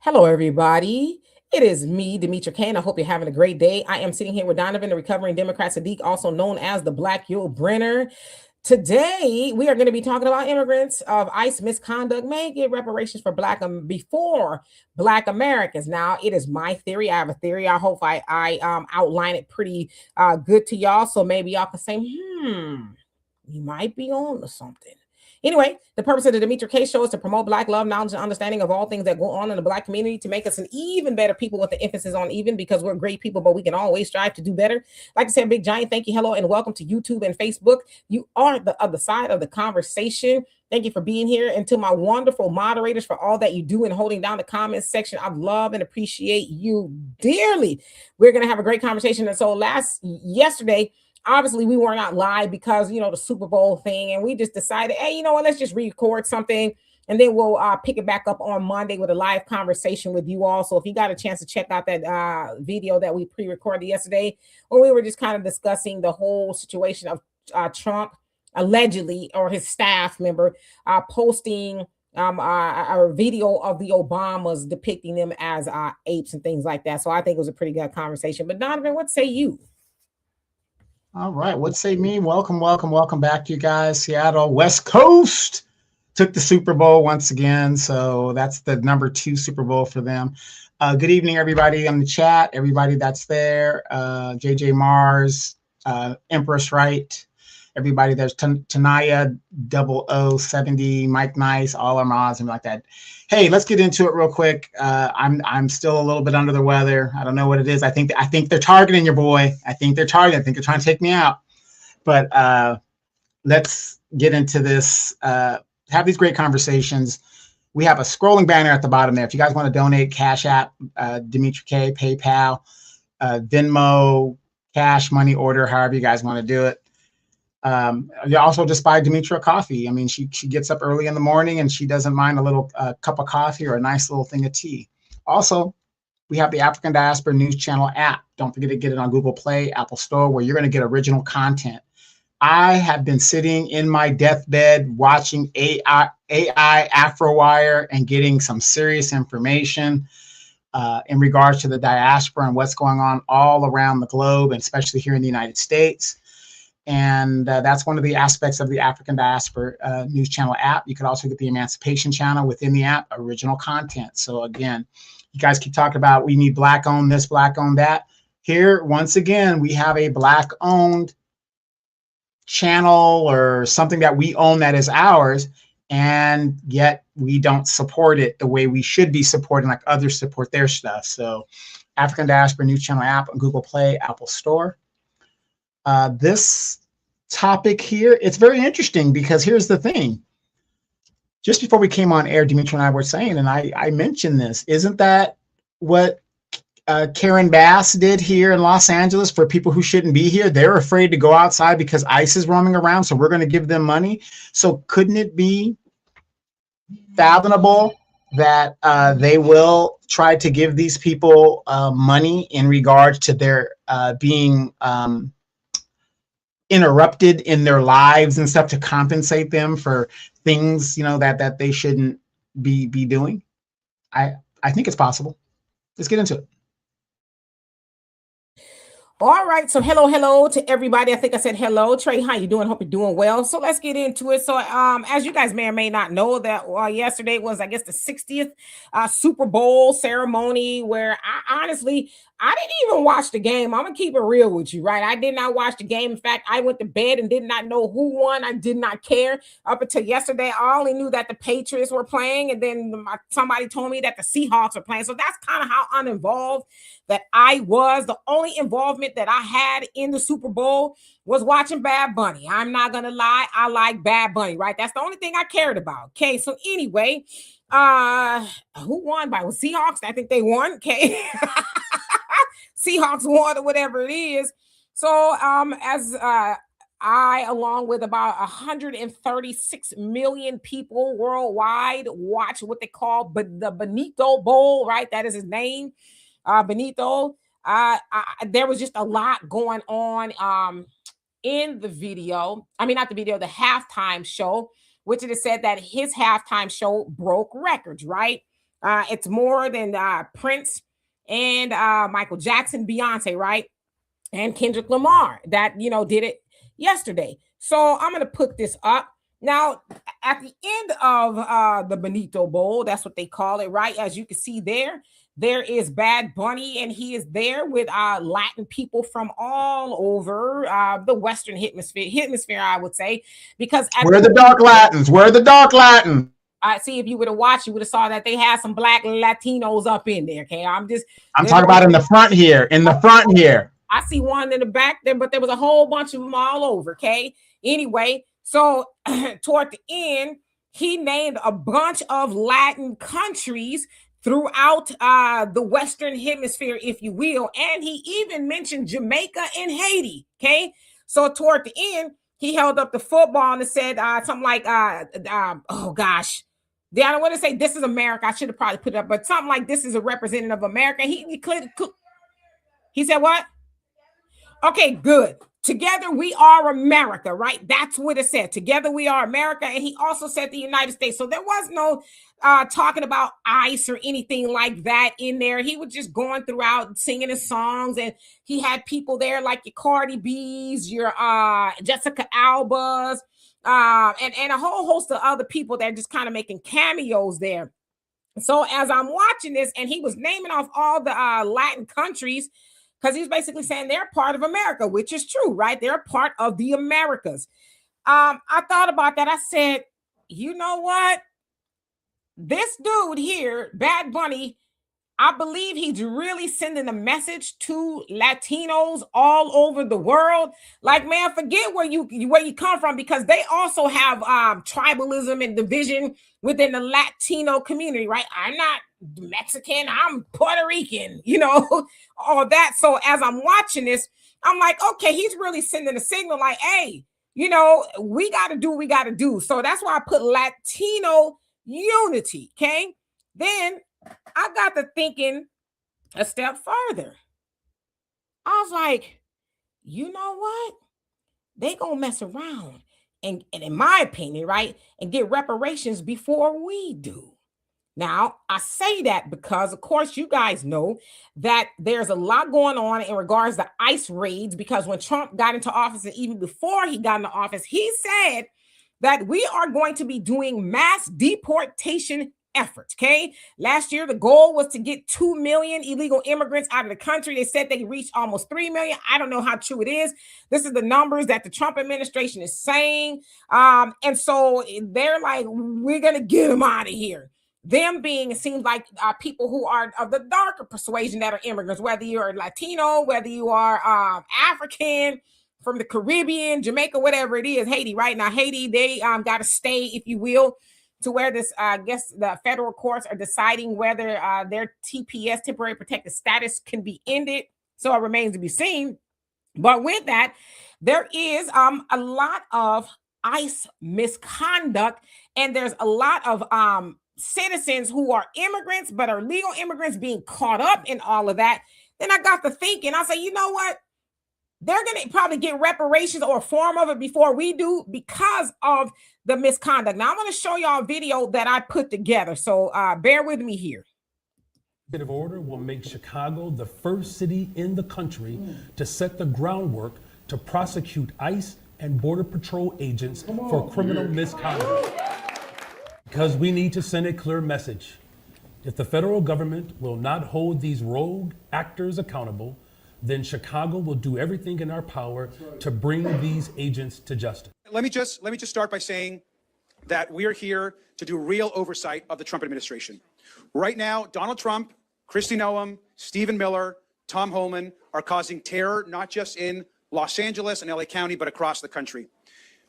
Hello, everybody. It is me, Demetra Kane. I hope you're having a great day. I am sitting here with Donovan, the recovering Democrat Saadiq, also known as the Black Yul Brenner. Today, we are going to be talking about immigrants of ICE misconduct may get reparations for before Black Americans. Now, it is my theory. I have a theory. I hope I outline it pretty good to y'all. So maybe y'all can say, you might be on to something. Anyway, the purpose of the Demetra K Show is to promote Black love, knowledge, and understanding of all things that go on in the Black community to make us an even better people with the emphasis on even because we're great people, but we can always strive to do better. I'd like to say a big giant thank you, hello, and welcome to YouTube and Facebook. You are the other side of the conversation. Thank you for being here. And to my wonderful moderators for all that you do and holding down the comments section. I love and appreciate you dearly. We're going to have a great conversation. And so yesterday, obviously we were not live because the Super Bowl thing, and we just decided, hey, you know what, let's just record something and then we'll pick it back up on Monday with a live conversation with you all. So if you got a chance to check out that video that we pre-recorded yesterday, where we were just kind of discussing the whole situation of Trump allegedly, or his staff member posting a video of the Obamas depicting them as apes and things like that. So I think it was a pretty good conversation. But Donovan, what say you? All right. What say me? Welcome back, you guys. Seattle, West Coast took the Super Bowl once again. So that's the number 2 Super Bowl for them. Good evening, everybody on the chat, everybody that's there. JJ Mars, Empress Wright, everybody. There's Tanaya 0070, Mike Nice, all our mods and like that. Hey, let's get into it real quick. I'm still a little bit under the weather. I don't know what it is. I think they're targeting your boy. I think they're trying to take me out. But let's get into this. Have these great conversations. We have a scrolling banner at the bottom there. If you guys want to donate, Cash App, Demetra K, PayPal, Venmo, cash, money order, however you guys want to do it. You also just buy Demetra coffee. I mean, she gets up early in the morning and she doesn't mind a little cup of coffee or a nice little thing of tea. Also, we have the African Diaspora News Channel app. Don't forget to get it on Google Play, Apple Store, where you're going to get original content. I have been sitting in my deathbed watching AI AfroWire and getting some serious information in regards to the diaspora and what's going on all around the globe, and especially here in the United States. And that's one of the aspects of the African Diaspora News Channel app. You could also get the Emancipation Channel within the app, original content. So again, you guys keep talking about we need Black-owned this, Black-owned that. Here, once again, we have a Black-owned channel or something that we own that is ours, and yet we don't support it the way we should be supporting, like others support their stuff. So African Diaspora News Channel app on Google Play, Apple Store. This topic here, it's very interesting because here's the thing. Just before we came on air, Demetra and I were saying, and I mentioned this, isn't that what Karen Bass did here in Los Angeles for people who shouldn't be here? They're afraid to go outside because ICE is roaming around, so we're going to give them money. So couldn't it be fathomable that they will try to give these people money in regards to their being interrupted in their lives and stuff, to compensate them for things, that they shouldn't be doing? I think it's possible. Let's get into it. All right, so hello to everybody. I think I said hello. Trey, how you doing? Hope you're doing well. So let's get into it. So as you guys may or may not know, that yesterday was, I guess, the 60th Super Bowl ceremony, where I honestly didn't even watch the game. I'm gonna keep it real with you, right? I did not watch the game. In fact, I went to bed and did not know who won. I did not care up until yesterday. I only knew that the Patriots were playing, and then somebody told me that the Seahawks were playing. So that's kind of how uninvolved that I was. The only involvement that I had in the Super Bowl was watching Bad Bunny. I'm not gonna lie, I like Bad Bunny, right? That's the only thing I cared about. Okay, so anyway, who won? By Seahawks? I think they won. Okay. Seahawks won or whatever it is. So as I, along with about 136 million people worldwide, watch what they call the Benito Bowl, right? That is his name, Benito. There was just a lot going on in the video. I mean, not the video, the halftime show, which it is said that his halftime show broke records, right? It's more than Prince and Michael Jackson, Beyonce, right? And Kendrick Lamar that, did it yesterday. So I'm going to put this up. Now, at the end of the Benito Bowl, that's what they call it, right? As you can see there is Bad Bunny, and he is there with Latin people from all over the Western hemisphere, I would say, because where are the dark Latins? Where are the dark Latins? I see if you would have watched, you would have saw that they had some black Latinos up in there. Okay, I'm talking about in the front here. I see one in the back there, but there was a whole bunch of them all over. Okay. Anyway, so toward the end, he named a bunch of Latin countries throughout the Western Hemisphere, if you will. And he even mentioned Jamaica and Haiti. Okay. So toward the end, he held up the football and said something like, oh gosh. I don't want to say this is America. I should have probably put it up, but something like this is a representative of America. He said what? Okay, good. Together we are America, right? That's what it said. Together we are America. And he also said the United States. So there was no talking about ICE or anything like that in there. He was just going throughout singing his songs, and he had people there like your Cardi B's, your Jessica Alba's, and a whole host of other people that are just kind of making cameos there. So as I'm watching this, and he was naming off all the Latin countries, because he's basically saying they're part of America, which is true, right? They're part of the Americas. I thought about that. I said, you know what? This dude here, Bad Bunny, I believe he's really sending a message to Latinos all over the world. Like, man, forget where you come from, because they also have tribalism and division within the Latino community, right? I'm not Mexican, I'm Puerto Rican, all that. So as I'm watching this, I'm like, okay, he's really sending a signal like, hey, we got to do what we got to do. So that's why I put Latino unity, okay? Then I got to thinking a step further. I was like, you know what? They gonna mess around and in my opinion, right, and get reparations before we do. Now, I say that because, of course, you guys know that there's a lot going on in regards to ICE raids, because when Trump got into office, and even before he got into office, he said that we are going to be doing mass deportation efforts. Okay. Last year, the goal was to get 2 million illegal immigrants out of the country. They said they reached almost 3 million. I don't know how true it is. This is the numbers that the Trump administration is saying. And so they're like, we're going to get them out of here. Them being, it seems like people who are of the darker persuasion that are immigrants, whether you're Latino, whether you are African, from the Caribbean, Jamaica, whatever it is, Haiti, right? Now, Haiti, they got to stay, if you will, to where this, I guess the federal courts are deciding whether their TPS, temporary protected status, can be ended. So it remains to be seen. But with that, there is a lot of ICE misconduct, and there's a lot of citizens who are immigrants but are legal immigrants being caught up in all of that. Then I got to thinking, I say, you know what? They're going to probably get reparations or a form of it before we do, because of the misconduct. Now, I'm going to show y'all a video that I put together. So bear with me here. Executive order will make Chicago the first city in the country to set the groundwork to prosecute ICE and Border Patrol agents for criminal misconduct. Because we need to send a clear message. If the federal government will not hold these rogue actors accountable, then Chicago will do everything in our power to bring these agents to justice. Let me just start by saying that we are here to do real oversight of the Trump administration. Right now, Donald Trump, Kristi Noem, Stephen Miller, Tom Homan are causing terror, not just in Los Angeles and LA County, but across the country.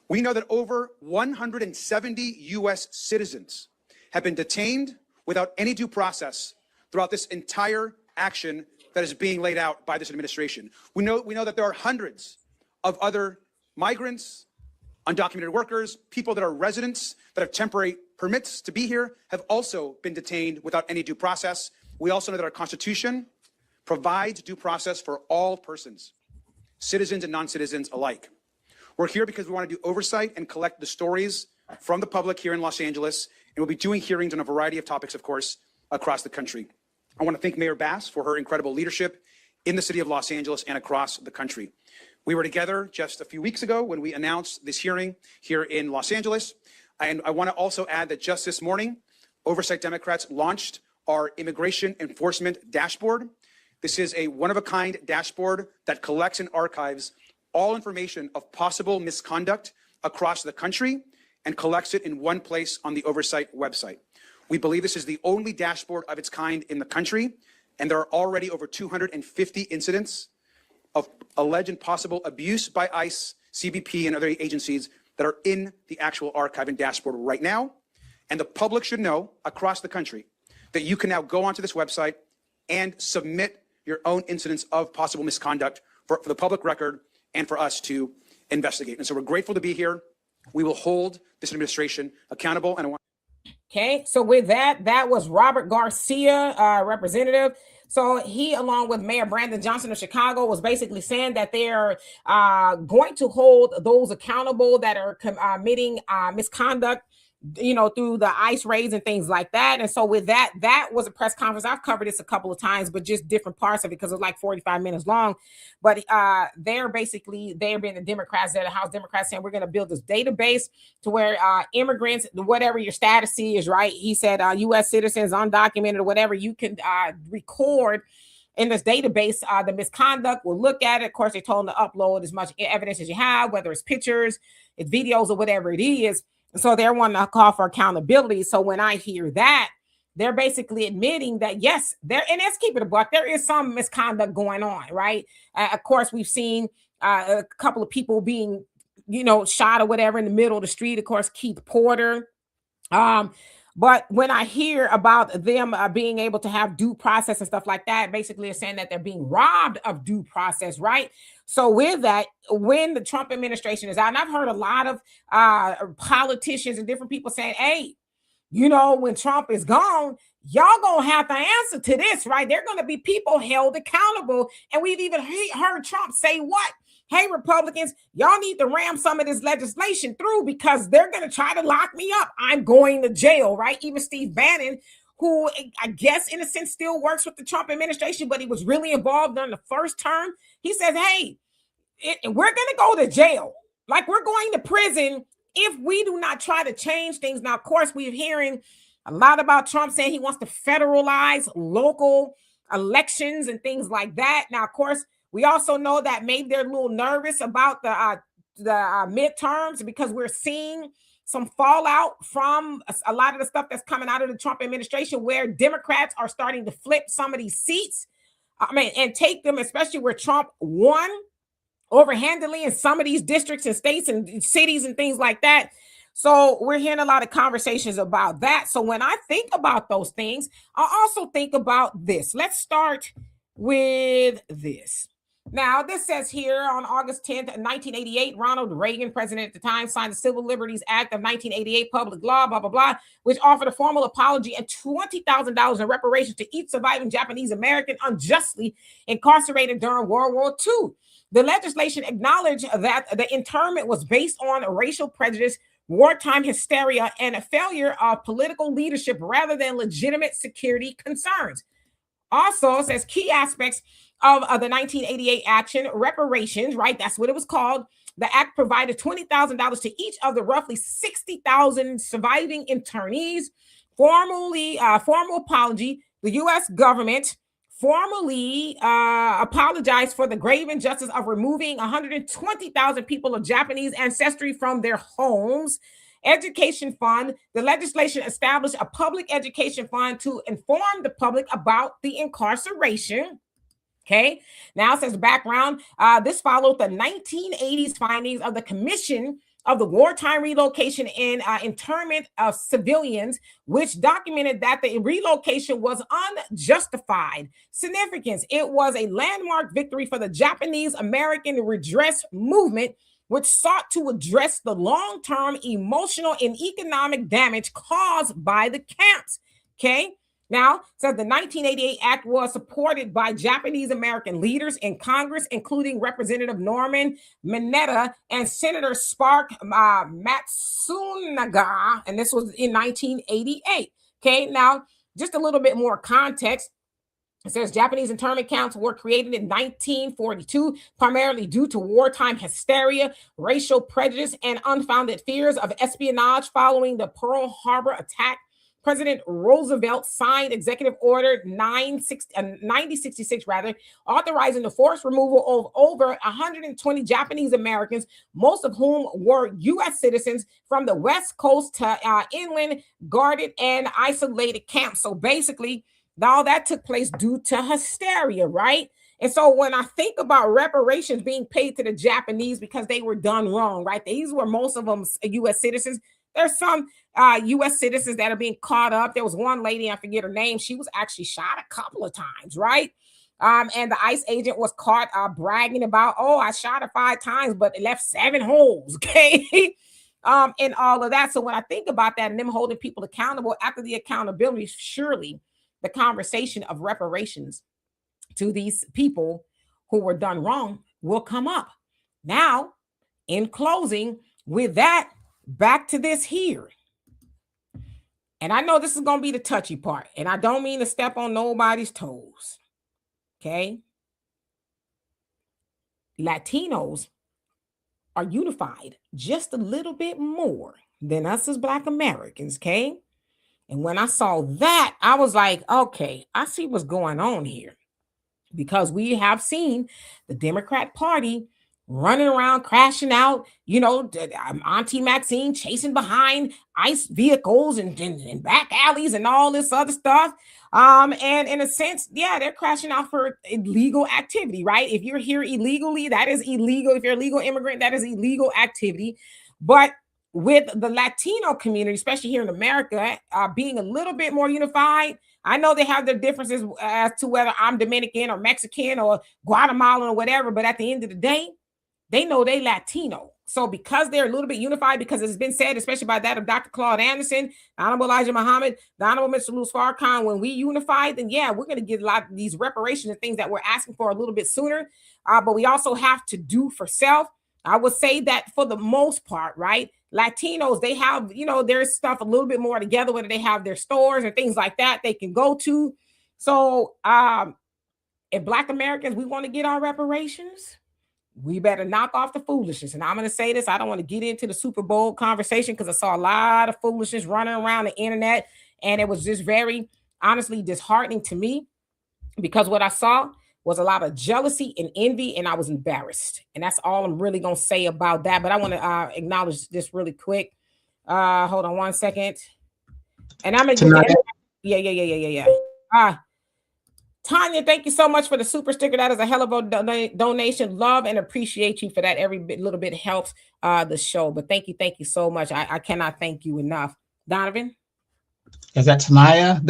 We know that over 170 U.S. citizens have been detained without any due process throughout this entire action that is being laid out by this administration. We know that there are hundreds of other migrants, undocumented workers, people that are residents that have temporary permits to be here have also been detained without any due process. We also know that our Constitution provides due process for all persons, citizens and non-citizens alike. We're here because we want to do oversight and collect the stories from the public here in Los Angeles, and we'll be doing hearings on a variety of topics, of course, across the country. I want to thank Mayor Bass for her incredible leadership in the city of Los Angeles and across the country. We were together just a few weeks ago when we announced this hearing here in Los Angeles. And I want to also add that just this morning, Oversight Democrats launched our Immigration Enforcement Dashboard. This is a one-of-a-kind dashboard that collects and archives all information of possible misconduct across the country and collects it in one place on the Oversight website. We believe this is the only dashboard of its kind in the country, and there are already over 250 incidents of alleged and possible abuse by ICE, CBP, and other agencies that are in the actual archive and dashboard right now. And the public should know across the country that you can now go onto this website and submit your own incidents of possible misconduct for the public record and for us to investigate. And so we're grateful to be here. We will hold this administration accountable. And I want. Okay, so with that, that was Robert Garcia, representative. So he, along with Mayor Brandon Johnson of Chicago, was basically saying that they're going to hold those accountable that are committing misconduct, you know, through the ICE raids and things like that. And so with that, that was a press conference. I've covered this a couple of times, but just different parts of it because it was like 45 minutes long. But they're being the Democrats, they're the House Democrats saying we're going to build this database to where immigrants, whatever your status is, right? He said U.S. citizens, undocumented or whatever, you can record in this database the misconduct. We'll look at it. Of course, they told them to upload as much evidence as you have, whether it's pictures, it's videos, or whatever it is. So they're wanting to call for accountability. So when I hear that, they're basically admitting that, yes, and let's keep it a buck, there is some misconduct going on, right? Of course, we've seen a couple of people being, you know, shot or whatever in the middle of the street. Of course, Keith Porter. But when I hear about them being able to have due process and stuff like that, basically they're saying that they're being robbed of due process, right? So with that, when the Trump administration is out, and I've heard a lot of politicians and different people saying, hey, you know, when Trump is gone, y'all gonna have to answer to this, right? There are gonna be people held accountable. And we've even heard Trump say what? Hey, Republicans, y'all need to ram some of this legislation through because they're going to try to lock me up. I'm going to jail, right? Even Steve Bannon, who I guess in a sense still works with the Trump administration, but he was really involved during the first term. He says, hey, we're going to go to jail. Like we're going to prison if we do not try to change things. Now, of course, we're hearing a lot about Trump saying he wants to federalize local elections and things like that. Now, of course, we also know that maybe they're a little nervous about the midterms because we're seeing some fallout from a lot of the stuff that's coming out of the Trump administration where Democrats are starting to flip some of these seats, and take them, especially where Trump won overhandedly in some of these districts and states and cities and things like that. So we're hearing a lot of conversations about that. So when I think about those things, I also think about this. Let's start with this. Now, this says here on August 10th, 1988, Ronald Reagan, president at the time, signed the Civil Liberties Act of 1988, public law, blah, blah, blah, which offered a formal apology and $20,000 in reparations to each surviving Japanese American unjustly incarcerated during World War II. The legislation acknowledged that the internment was based on racial prejudice, wartime hysteria, and a failure of political leadership rather than legitimate security concerns. Also says key aspects of the 1988 action, reparations, right? That's what it was called. The act provided $20,000 to each of the roughly 60,000 surviving internees. Formal apology. The U.S. government formally apologized for the grave injustice of removing 120,000 people of Japanese ancestry from their homes. Education fund. The legislation established a public education fund to inform the public about the incarceration. Okay, now it says background. This followed the 1980s findings of the Commission of the Wartime Relocation and Internment of Civilians, which documented that the relocation was unjustified. Significance: it was a landmark victory for the Japanese American redress movement, which sought to address the long-term emotional and economic damage caused by the camps. Okay. Now, says the 1988 Act was supported by Japanese American leaders in Congress, including Representative Norman Mineta and Senator Spark Matsunaga, and this was in 1988. Okay, now just a little bit more context. It says Japanese internment camps were created in 1942, primarily due to wartime hysteria, racial prejudice, and unfounded fears of espionage following the Pearl Harbor attack. President Roosevelt signed Executive Order 9066, authorizing the forced removal of over 120 Japanese Americans, most of whom were U.S. citizens, from the West Coast to inland, guarded, and isolated camps. So basically, all that took place due to hysteria, right? And so when I think about reparations being paid to the Japanese because they were done wrong, right? These were most of them U.S. citizens. There's some U.S. citizens that are being caught up. There was one lady, I forget her name. She was actually shot a couple of times, right? And the ICE agent was caught bragging about, oh, I shot her 5 times, but it left 7 holes, okay? And all of that. So when I think about that and them holding people accountable, after the accountability, surely the conversation of reparations to these people who were done wrong will come up. Now, in closing, with that, back to this here. And I know this is going to be the touchy part, and I don't mean to step on nobody's toes. Okay? Latinos are unified just a little bit more than us as Black Americans, okay? And when I saw that, I was like, okay, I see what's going on here. Because we have seen the Democrat Party running around, crashing out, Auntie Maxine chasing behind ICE vehicles and back alleys and all this other stuff. And in a sense, yeah, they're crashing out for illegal activity, right? If you're here illegally, that is illegal. If you're a legal immigrant, that is illegal activity. But with the Latino community, especially here in America, being a little bit more unified, I know they have their differences as to whether I'm Dominican or Mexican or Guatemalan or whatever, but at the end of the day, they know they Latino. So because they're a little bit unified, because it's been said, especially by that of Dr. Claude Anderson, the Honorable Elijah Muhammad, the Honorable Mr. Louis Farrakhan, when we unified, then yeah, we're going to get a lot of these reparations and things that we're asking for a little bit sooner. But we also have to do for self. I would say that for the most part, right? Latinos, they have, their stuff a little bit more together, whether they have their stores and things like that they can go to. So if Black Americans, we want to get our reparations, we better knock off the foolishness. And I'm going to say this, I don't want to get into the Super Bowl conversation because I saw a lot of foolishness running around the internet. And it was just very, honestly, disheartening to me because what I saw was a lot of jealousy and envy, and I was embarrassed. And that's all I'm really going to say about that. But I want to acknowledge this really quick. Hold on one second. And I'm going to Yeah. Tanya, thank you so much for the super sticker. That is a hell of a donation. Love and appreciate you for that. Every little bit helps the show. But thank you so much. I cannot thank you enough. Donovan? Is that Tanaya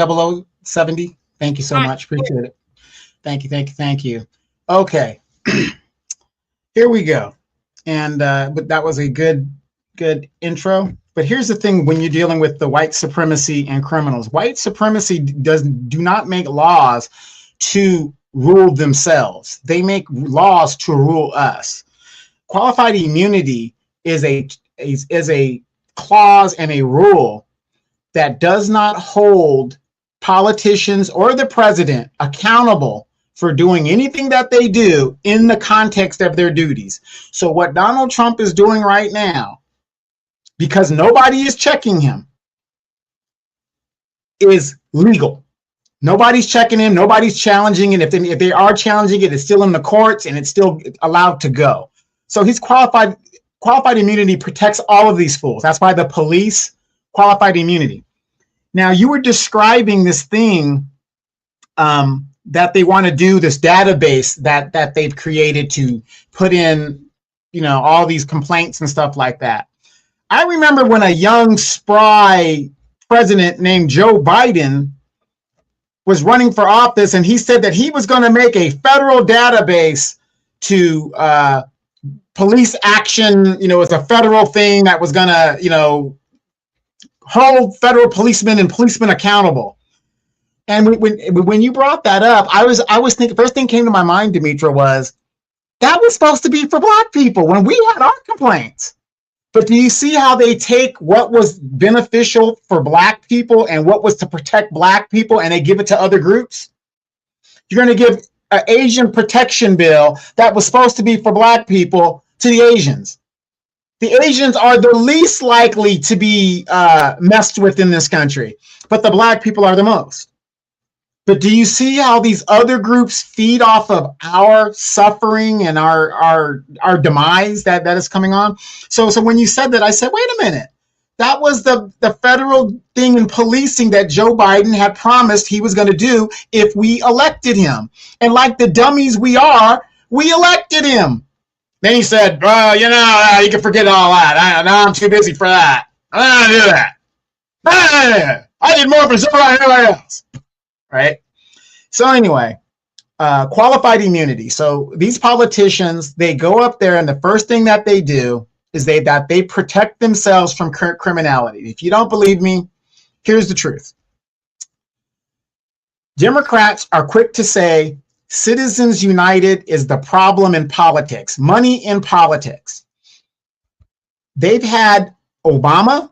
0070? Thank you so much. Appreciate it. Thank you. Okay. Here we go. And but that was a good intro. But here's the thing: when you're dealing with the white supremacy and criminals, white supremacy do not make laws to rule themselves. They make laws to rule us. Qualified immunity is a clause and a rule that does not hold politicians or the president accountable for doing anything that they do in the context of their duties. So what Donald Trump is doing right now, because nobody is checking him, is legal. Nobody's checking him. Nobody's challenging it. If they are challenging it, it's still in the courts and it's still allowed to go. So he's qualified immunity protects all of these fools. That's why the police qualified immunity. Now you were describing this thing that they want to do, this database that they've created to put in, all these complaints and stuff like that. I remember when a young, spry president named Joe Biden was running for office, and he said that he was going to make a federal database to police action. It's a federal thing that was going to, hold federal policemen and policemen accountable. And when you brought that up, I was thinking, first thing came to my mind, Demetra, was that was supposed to be for Black people when we had our complaints. But do you see how they take what was beneficial for black people and what was to protect black people, and they give it to other groups? You're going to give an Asian protection bill that was supposed to be for black people to the Asians. The Asians are the least likely to be messed with in this country, but the black people are the most. But do you see how these other groups feed off of our suffering and our demise that is coming on? So when you said that, I said, wait a minute. That was the federal thing in policing that Joe Biden had promised he was going to do if we elected him. And like the dummies we are, we elected him. Then he said, well, you can forget all that. I'm too busy for that. I don't do that. I did more for somebody else. Right? So anyway, qualified immunity. So these politicians, they go up there, and the first thing that they do is they protect themselves from criminality. If you don't believe me, here's the truth. Democrats are quick to say Citizens United is the problem in politics, money in politics. They've had Obama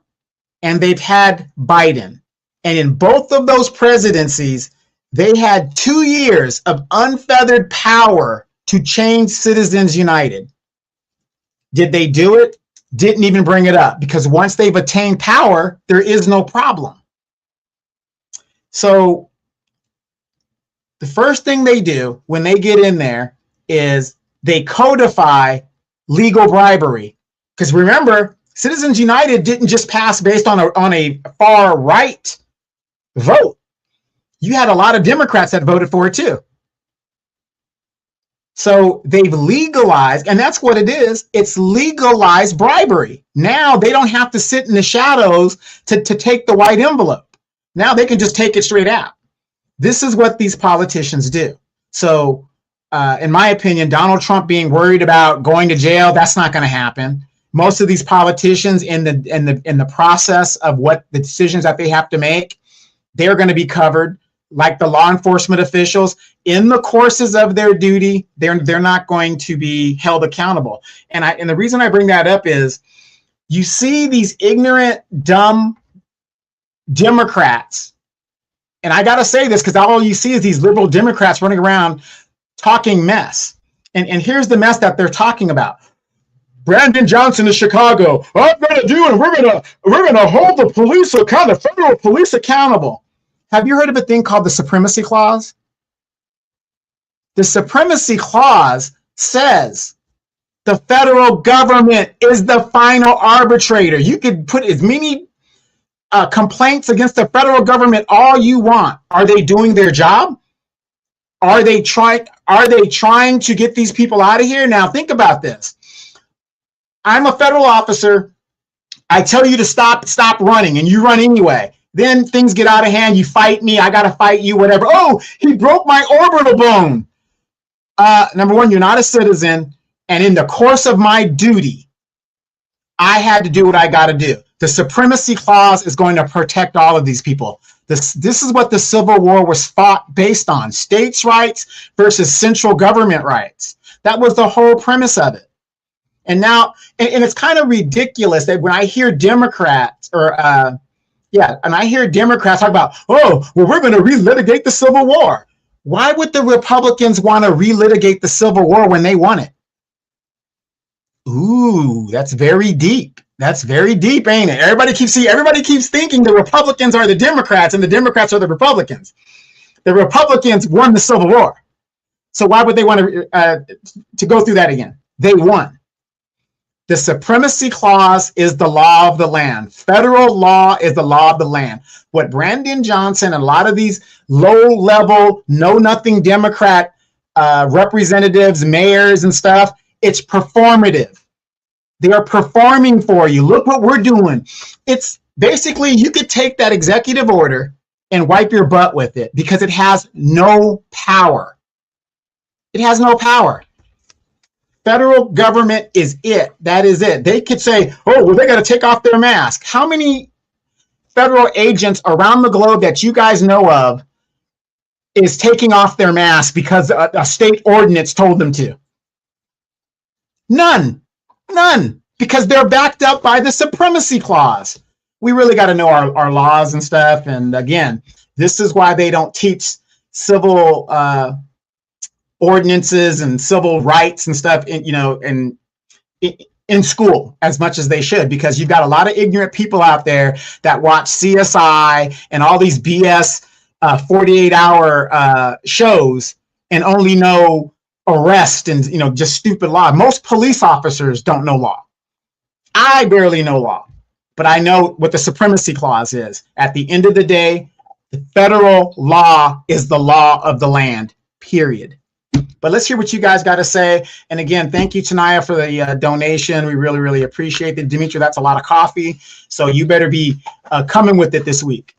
and they've had Biden. And in both of those presidencies, they had 2 years of unfeathered power to change Citizens United. Did they do it? Didn't even bring it up, because once they've attained power, there is no problem. So the first thing they do when they get in there is they codify legal bribery. Because remember, Citizens United didn't just pass based on a far right vote. You had a lot of Democrats that voted for it too. So they've legalized, and that's what it is. It's legalized bribery. Now they don't have to sit in the shadows to take the white envelope. Now they can just take it straight out. This is what these politicians do. So in my opinion, Donald Trump being worried about going to jail, that's not going to happen. Most of these politicians in the process of what the decisions that they have to make, they're going to be covered. Like the law enforcement officials, in the courses of their duty, they're not going to be held accountable. And the reason I bring that up is you see these ignorant, dumb Democrats, and I got to say this because all you see is these liberal Democrats running around talking mess. And here's the mess that they're talking about. Brandon Johnson of Chicago, I'm going to do it. We're going to hold the police accountable, the federal police accountable. Have you heard of a thing called the Supremacy Clause? The Supremacy Clause says the federal government is the final arbitrator. You could put as many complaints against the federal government all you want. Are they doing their job? Are they trying to get these people out of here? Now think about this. I'm a federal officer. I tell you to stop running, and you run anyway. Then things get out of hand. You fight me. I got to fight you, whatever. Oh, he broke my orbital bone. Number one, you're not a citizen. And in the course of my duty, I had to do what I got to do. The Supremacy Clause is going to protect all of these people. This is what the Civil War was fought based on. States' rights versus central government rights. That was the whole premise of it. And now, and it's kind of ridiculous that when I hear Democrats and I hear Democrats talk about, oh, well, we're going to relitigate the Civil War. Why would the Republicans want to relitigate the Civil War when they won it? Ooh, that's very deep. That's very deep, ain't it? Everybody keeps thinking the Republicans are the Democrats and the Democrats are the Republicans. The Republicans won the Civil War. So why would they want to go through that again? They won. The Supremacy Clause is the law of the land. Federal law is the law of the land. What Brandon Johnson and a lot of these low-level, know-nothing Democrat representatives, mayors and stuff, it's performative. They are performing for you. Look what we're doing. It's basically, you could take that executive order and wipe your butt with it because it has no power. It has no power. Federal government is it. That is it. They could say, oh, well, they got to take off their mask. How many federal agents around the globe that you guys know of is taking off their mask because a state ordinance told them to? None. because they're backed up by the supremacy clause. We really got to know our laws and stuff. And again, this is why they don't teach civil ordinances and civil rights and stuff in school as much as they should, because you've got a lot of ignorant people out there that watch CSI and all these BS 48-hour shows and only know arrest and just stupid law. Most police officers don't know law. I barely know law, but I know what the supremacy clause is. At the end of the day, the federal law is the law of the land, period. But let's hear what you guys got to say. And again, thank you, Tanaya, for the donation. We really, really appreciate it. Dimitri, that's a lot of coffee. So you better be coming with it this week.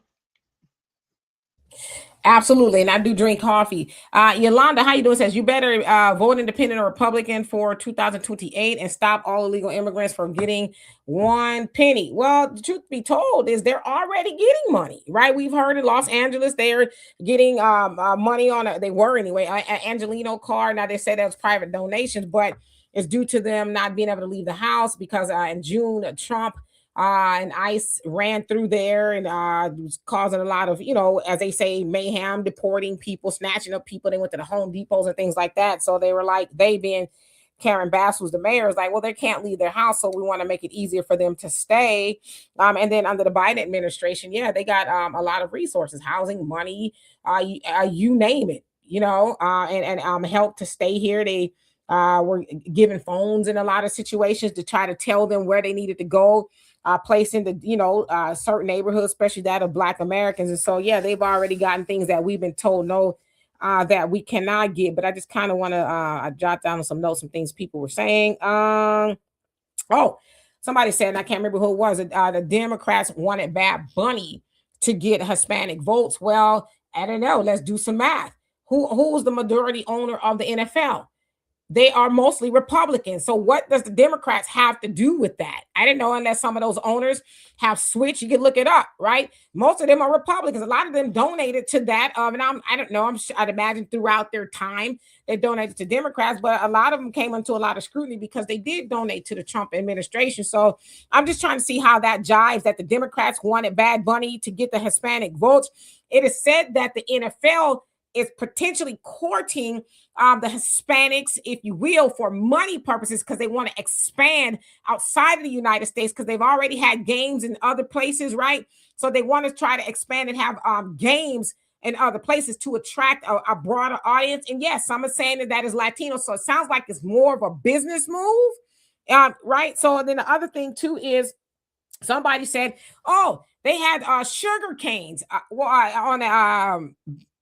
Absolutely, and I do drink coffee. Yolanda, how you doing? Says you better vote independent or Republican for 2028 and stop all illegal immigrants from getting one penny. Well, the truth be told is they're already getting money, right? We've heard in Los Angeles they're getting money on they were anyway, an Angelino card. Now they say that was private donations, but it's due to them not being able to leave the house because in June, Trump and ICE ran through there and was causing a lot of, as they say, mayhem, deporting people, snatching up people. They went to the Home Depots and things like that. So they were like, they being Karen Bass, who's the mayor, is like, well, they can't leave their house, so we want to make it easier for them to stay. And then under the Biden administration, they got a lot of resources, housing, money, you name it, and help to stay here. They were given phones in a lot of situations to try to tell them where they needed to go. Place in the certain neighborhoods, especially that of Black Americans. And so they've already gotten things that we've been told no, that we cannot get. But I just kind of want to jot down some notes, some things people were saying. Somebody said, and I can't remember who it was, the Democrats wanted Bad Bunny to get Hispanic votes. Well, I don't know, let's do some math. Who was the majority owner of the NFL? They are mostly Republicans. So what does the Democrats have to do with that? I didn't know, unless some of those owners have switched. You can look it up, right? Most of them are Republicans. A lot of them donated to that. And I don't know. I'd imagine throughout their time, they donated to Democrats, but a lot of them came into a lot of scrutiny because they did donate to the Trump administration. So I'm just trying to see how that jives, that the Democrats wanted Bad Bunny to get the Hispanic votes. It is said that the NFL is potentially courting the Hispanics, if you will, for money purposes, because they want to expand outside of the United States, because they've already had games in other places, right? So they want to try to expand and have games in other places to attract a broader audience. And yes, some are saying that is Latino. So it sounds like it's more of a business move, right? So then the other thing too is somebody said, they had sugar canes on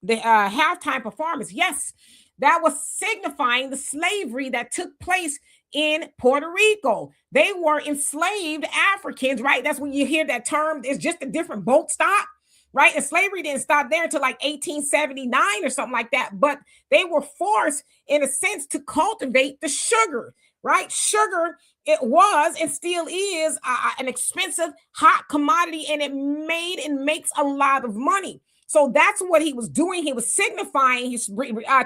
the halftime performance. Yes, that was signifying the slavery that took place in Puerto Rico. They were enslaved Africans, right? That's when you hear that term. It's just a different boat stop, right? And slavery didn't stop there until like 1879 or something like that. But they were forced, in a sense, to cultivate the sugar, right? Sugar, it was and still is an expensive, hot commodity, and it made and makes a lot of money. So that's what he was doing. He was signifying, he's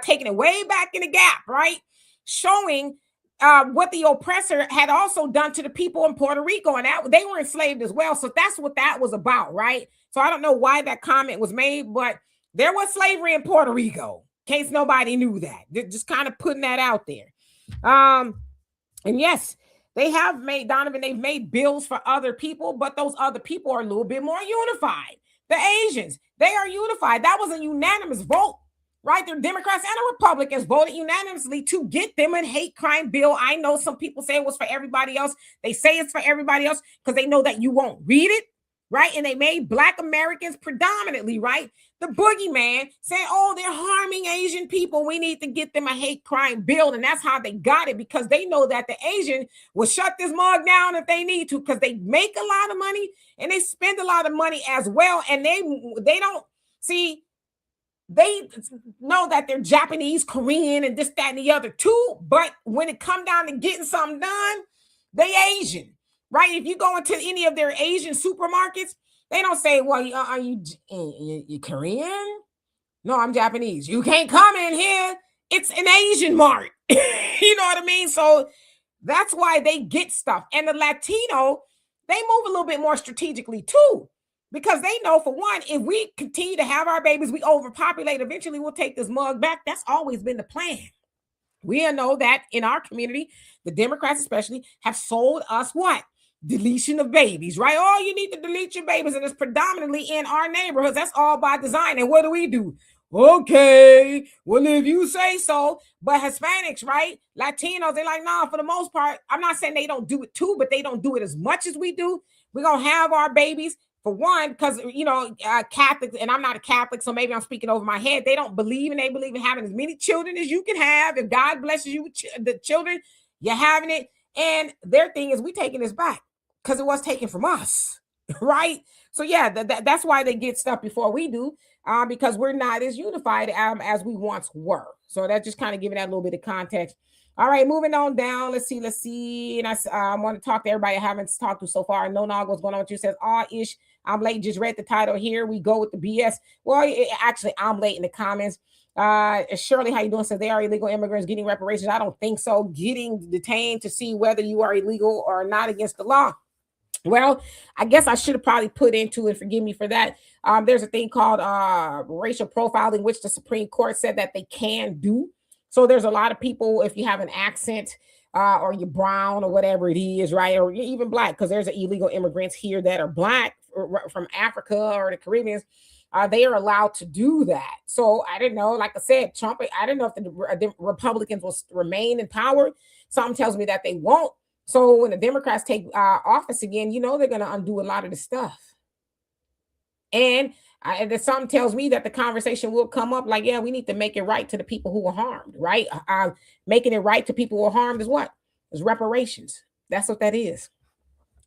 taking it way back in the gap, right? Showing what the oppressor had also done to the people in Puerto Rico, and that they were enslaved as well. So that's what that was about, right? So I don't know why that comment was made, but there was slavery in Puerto Rico, in case nobody knew that. Just kind of putting that out there. And yes, they have made, Donovan, they've made bills for other people, but those other people are a little bit more unified. The Asians, they are unified. That was a unanimous vote, right? The Democrats and the Republicans voted unanimously to get them a hate crime bill. I know some people say it was for everybody else. They say it's for everybody else because they know that you won't read it, right? And they made Black Americans predominantly, right? The boogeyman saying, they're harming Asian people. We need to get them a hate crime bill. And that's how they got it, because they know that the Asian will shut this mug down if they need to, because they make a lot of money and they spend a lot of money as well. And they don't see, they know that they're Japanese, Korean, and this, that, and the other too. But when it come down to getting something done, they Asian, right? If you go into any of their Asian supermarkets, they don't say, well, are you Korean? No, I'm Japanese. You can't come in here. It's an Asian mart. You know what I mean? So That's why they get stuff. And the Latino, they move a little bit more strategically too, because they know, for one, if we continue to have our babies, we overpopulate, eventually we'll take this mug back. That's always been the plan. We know that in our community, the Democrats especially have sold us what? Deletion of babies, right? Oh, you need to delete your babies, and it's predominantly in our neighborhoods. That's all by design. And what do? Okay, well, if you say so. But Hispanics, right? Latinos, they're like, nah, for the most part. I'm not saying they don't do it too, but they don't do it as much as we do. We're going to have our babies. For one, because, Catholics, and I'm not a Catholic, so maybe I'm speaking over my head. They believe in having as many children as you can have. If God blesses you with the children, you're having it. And their thing is, we taking this back because it was taken from us, right? So yeah, that's why they get stuff before we do, because we're not as unified as we once were. So that's just kind of giving that a little bit of context. All right, moving on down. Let's see. And I want to talk to everybody I haven't talked to so far. No, what's going on with you? Says, ish. I'm late. Just read the title here. We go with the BS. Well, actually, I'm late in the comments. Shirley, how you doing? Says, they are illegal immigrants getting reparations. I don't think so. Getting detained to see whether you are illegal or not against the law. Well, I guess I should have probably put into it. Forgive me for that. There's a thing called racial profiling, which the Supreme Court said that they can do. So there's a lot of people, if you have an accent or you're brown or whatever it is, right? Or you're even black, because there's illegal immigrants here that are black from Africa or the Caribbean. They are allowed to do that. So I didn't know, like I said, Trump, I didn't know if the Republicans will remain in power. Something tells me that they won't. So when the Democrats take office again, they're going to undo a lot of the stuff. And something tells me that the conversation will come up like, yeah, we need to make it right to the people who were harmed, right? Making it right to people who were harmed is what? Is reparations. That's what that is.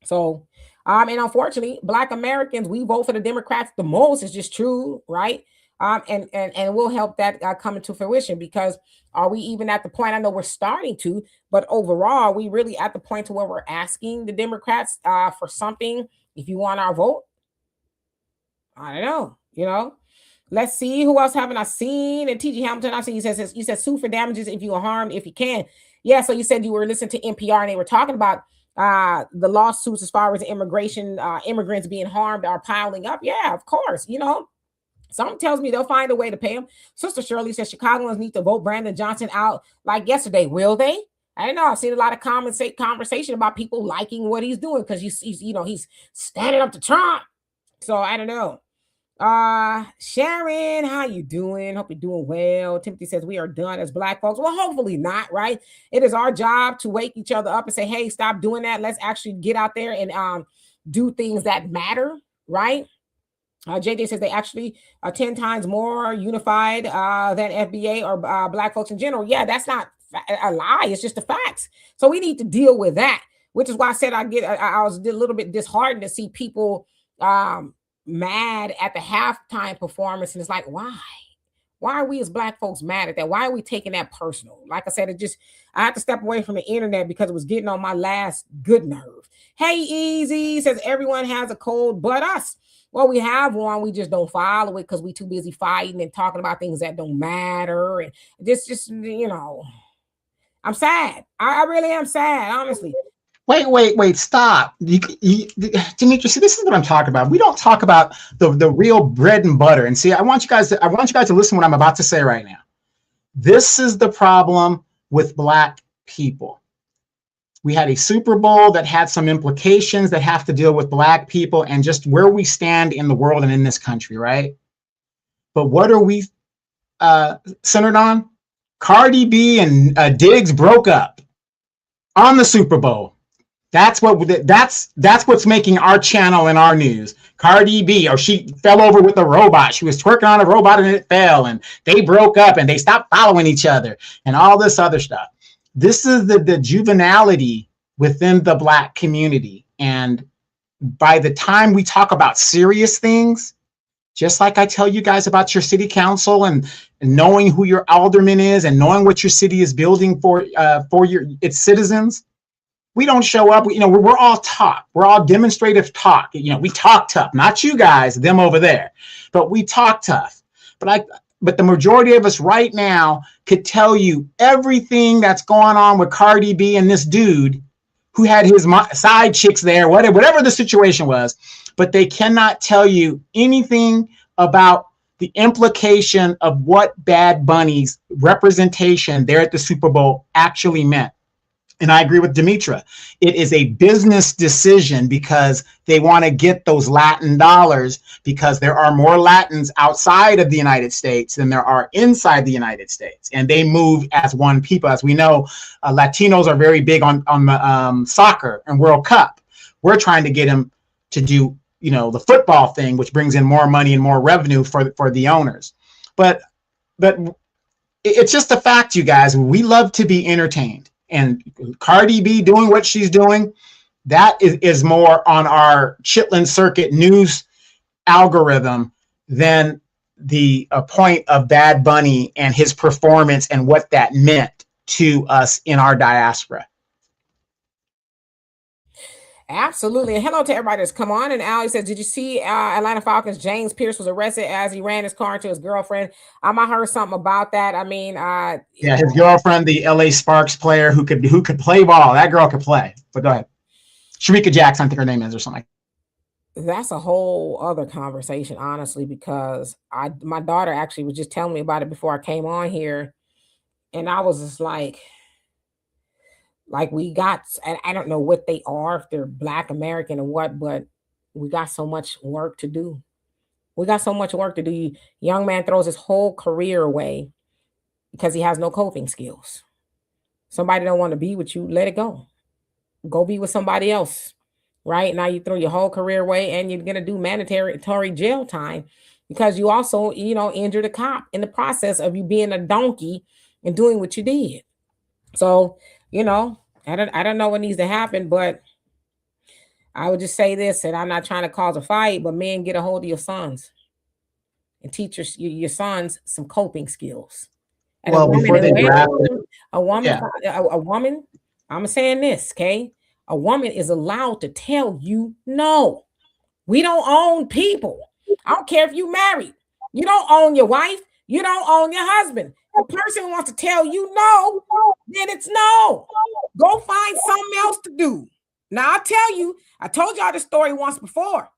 So, and unfortunately, Black Americans, we vote for the Democrats the most. It's just true, right? And we'll help that come into fruition, because are we even at the point? I know we're starting to, but overall, we really at the point to where we're asking the Democrats for something. If you want our vote, I don't know, Let's see, who else haven't I seen? And TG Hamilton, I've seen you said sue for damages if you are harmed, if you can. Yeah, so you said you were listening to NPR and they were talking about the lawsuits as far as immigration, immigrants being harmed are piling up. Yeah, of course, Something tells me they'll find a way to pay them. Sister Shirley says Chicagoans need to vote Brandon Johnson out like yesterday. Will they? I don't know. I've seen a lot of conversation about people liking what he's doing because he's standing up to Trump. So I don't know. Sharon, how you doing? Hope you're doing well. Timothy says we are done as Black folks. Well, hopefully not, right? It is our job to wake each other up and say, hey, stop doing that. Let's actually get out there and do things that matter, right? JJ says they actually are 10 times more unified than FBA or Black folks in general. Yeah, that's not a lie. It's just the facts. So we need to deal with that, which is why I said I was a little bit disheartened to see people mad at the halftime performance. And it's like, why are we as Black folks mad at that? Why are we taking that personal? Like I said, I had to step away from the internet because it was getting on my last good nerve. Hey, Easy says everyone has a cold but us. Well, we have one. We just don't follow it because we're too busy fighting and talking about things that don't matter. And just I'm sad. I really am sad, honestly. Wait, stop. Demetri, see, this is what I'm talking about. We don't talk about the real bread and butter. And see, I want you guys to listen to what I'm about to say right now. This is the problem with Black people. We had a Super Bowl that had some implications that have to deal with Black people and just where we stand in the world and in this country, right? But what are we centered on? Cardi B and Diggs broke up on the Super Bowl. That's what's making our channel and our news. Cardi B, or she fell over with a robot. She was twerking on a robot and it fell, and they broke up and they stopped following each other and all this other stuff. This is the juvenility within the Black community. And by the time we talk about serious things, just like I tell you guys about your city council and knowing who your alderman is and knowing what your city is building for its citizens, we don't show up. We're all talk. We're all demonstrative talk. We talk tough, not you guys, them over there, but we talk tough. But the majority of us right now could tell you everything that's going on with Cardi B and this dude who had his side chicks there, whatever the situation was, but they cannot tell you anything about the implication of what Bad Bunny's representation there at the Super Bowl actually meant. And I agree with Demetra. It is a business decision because they want to get those Latin dollars, because there are more Latins outside of the United States than there are inside the United States. And they move as one people. As we know, Latinos are very big on the soccer and World Cup. We're trying to get them to do, the football thing, which brings in more money and more revenue for the owners. But it's just a fact, you guys. We love to be entertained. And Cardi B doing what she's doing, that is more on our Chitlin Circuit news algorithm than the point of Bad Bunny and his performance and what that meant to us in our diaspora. Absolutely. And hello to everybody that's come on. And Ali says, did you see Atlanta Falcons? James Pierce was arrested as he ran his car into his girlfriend. I heard something about that. I mean, yeah, his girlfriend, the LA Sparks player who could play ball. That girl could play. But go ahead. Sharika Jackson, I think her name is, or something. That's a whole other conversation, honestly, because my daughter actually was just telling me about it before I came on here. And I was just like we got, and I don't know what they are, if they're Black American or what, but we got so much work to do. Young man throws his whole career away because he has no coping skills. Somebody don't want to be with you, let it go. Go be with somebody else, right? Now you throw your whole career away and you're going to do mandatory jail time because you also, injured a cop in the process of you being a donkey and doing what you did. So, I don't know what needs to happen, but I would just say this, and I'm not trying to cause a fight, but men, get a hold of your sons and teach your sons some coping skills. And before they draft a woman, I'm saying this, okay? A woman is allowed to tell you no. We don't own people. I don't care if you married. You don't own your wife. You don't own your husband. The person who wants to tell you no, then it's no. Go find something else to do. Now, I'll tell you, I told y'all this story once before.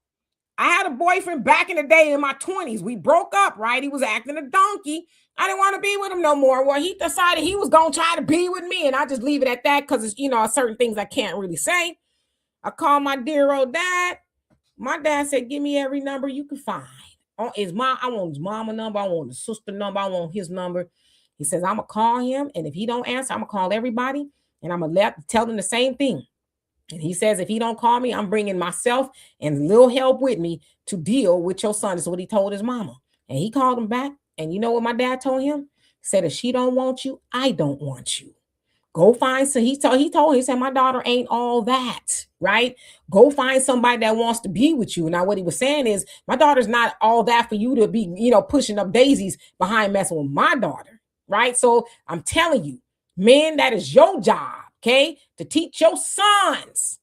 I had a boyfriend back in the day in my 20s. We broke up, right? He was acting a donkey. I didn't want to be with him no more. Well, he decided he was going to try to be with me, and I just leave it at that because, it's, certain things I can't really say. I called my dear old dad. My dad said, give me every number you can find. I want his mama number. I want his sister number. I want his number. He says, I'm going to call him, and if he don't answer, I'm going to call everybody, and I'm going to tell them the same thing. And he says, if he don't call me, I'm bringing myself and a little help with me to deal with your son. This is what he told his mama. And he called him back, and you know what my dad told him? He said, if she don't want you, I don't want you. Go find some. He said, my daughter ain't all that, right? Go find somebody that wants to be with you. Now, what he was saying is, my daughter's not all that for you to be, pushing up daisies behind messing with my daughter, right? So I'm telling you, men, that is your job, okay? To teach your sons,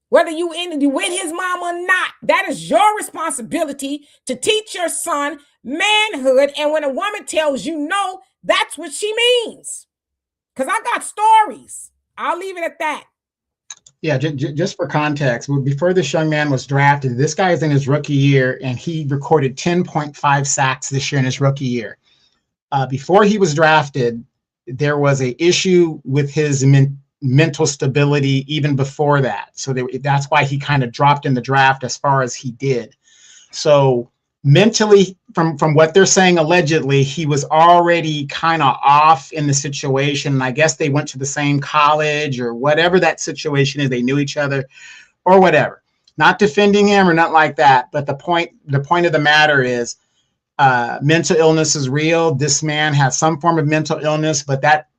whether you with his mom or not, that is your responsibility to teach your son manhood. And when a woman tells you no, that's what she means. Because I got stories. I'll leave it at that. Yeah, just for context, before this young man was drafted, this guy is in his rookie year, and he recorded 10.5 sacks this year in his rookie year. Before he was drafted, there was an issue with his mental stability even before that. So that's why he kind of dropped in the draft as far as he did. So mentally, from what they're saying, allegedly, he was already kind of off in the situation. And I guess they went to the same college or whatever that situation is. They knew each other or whatever. Not defending him or nothing like that. But the point of the matter is mental illness is real. This man has some form of mental illness, but that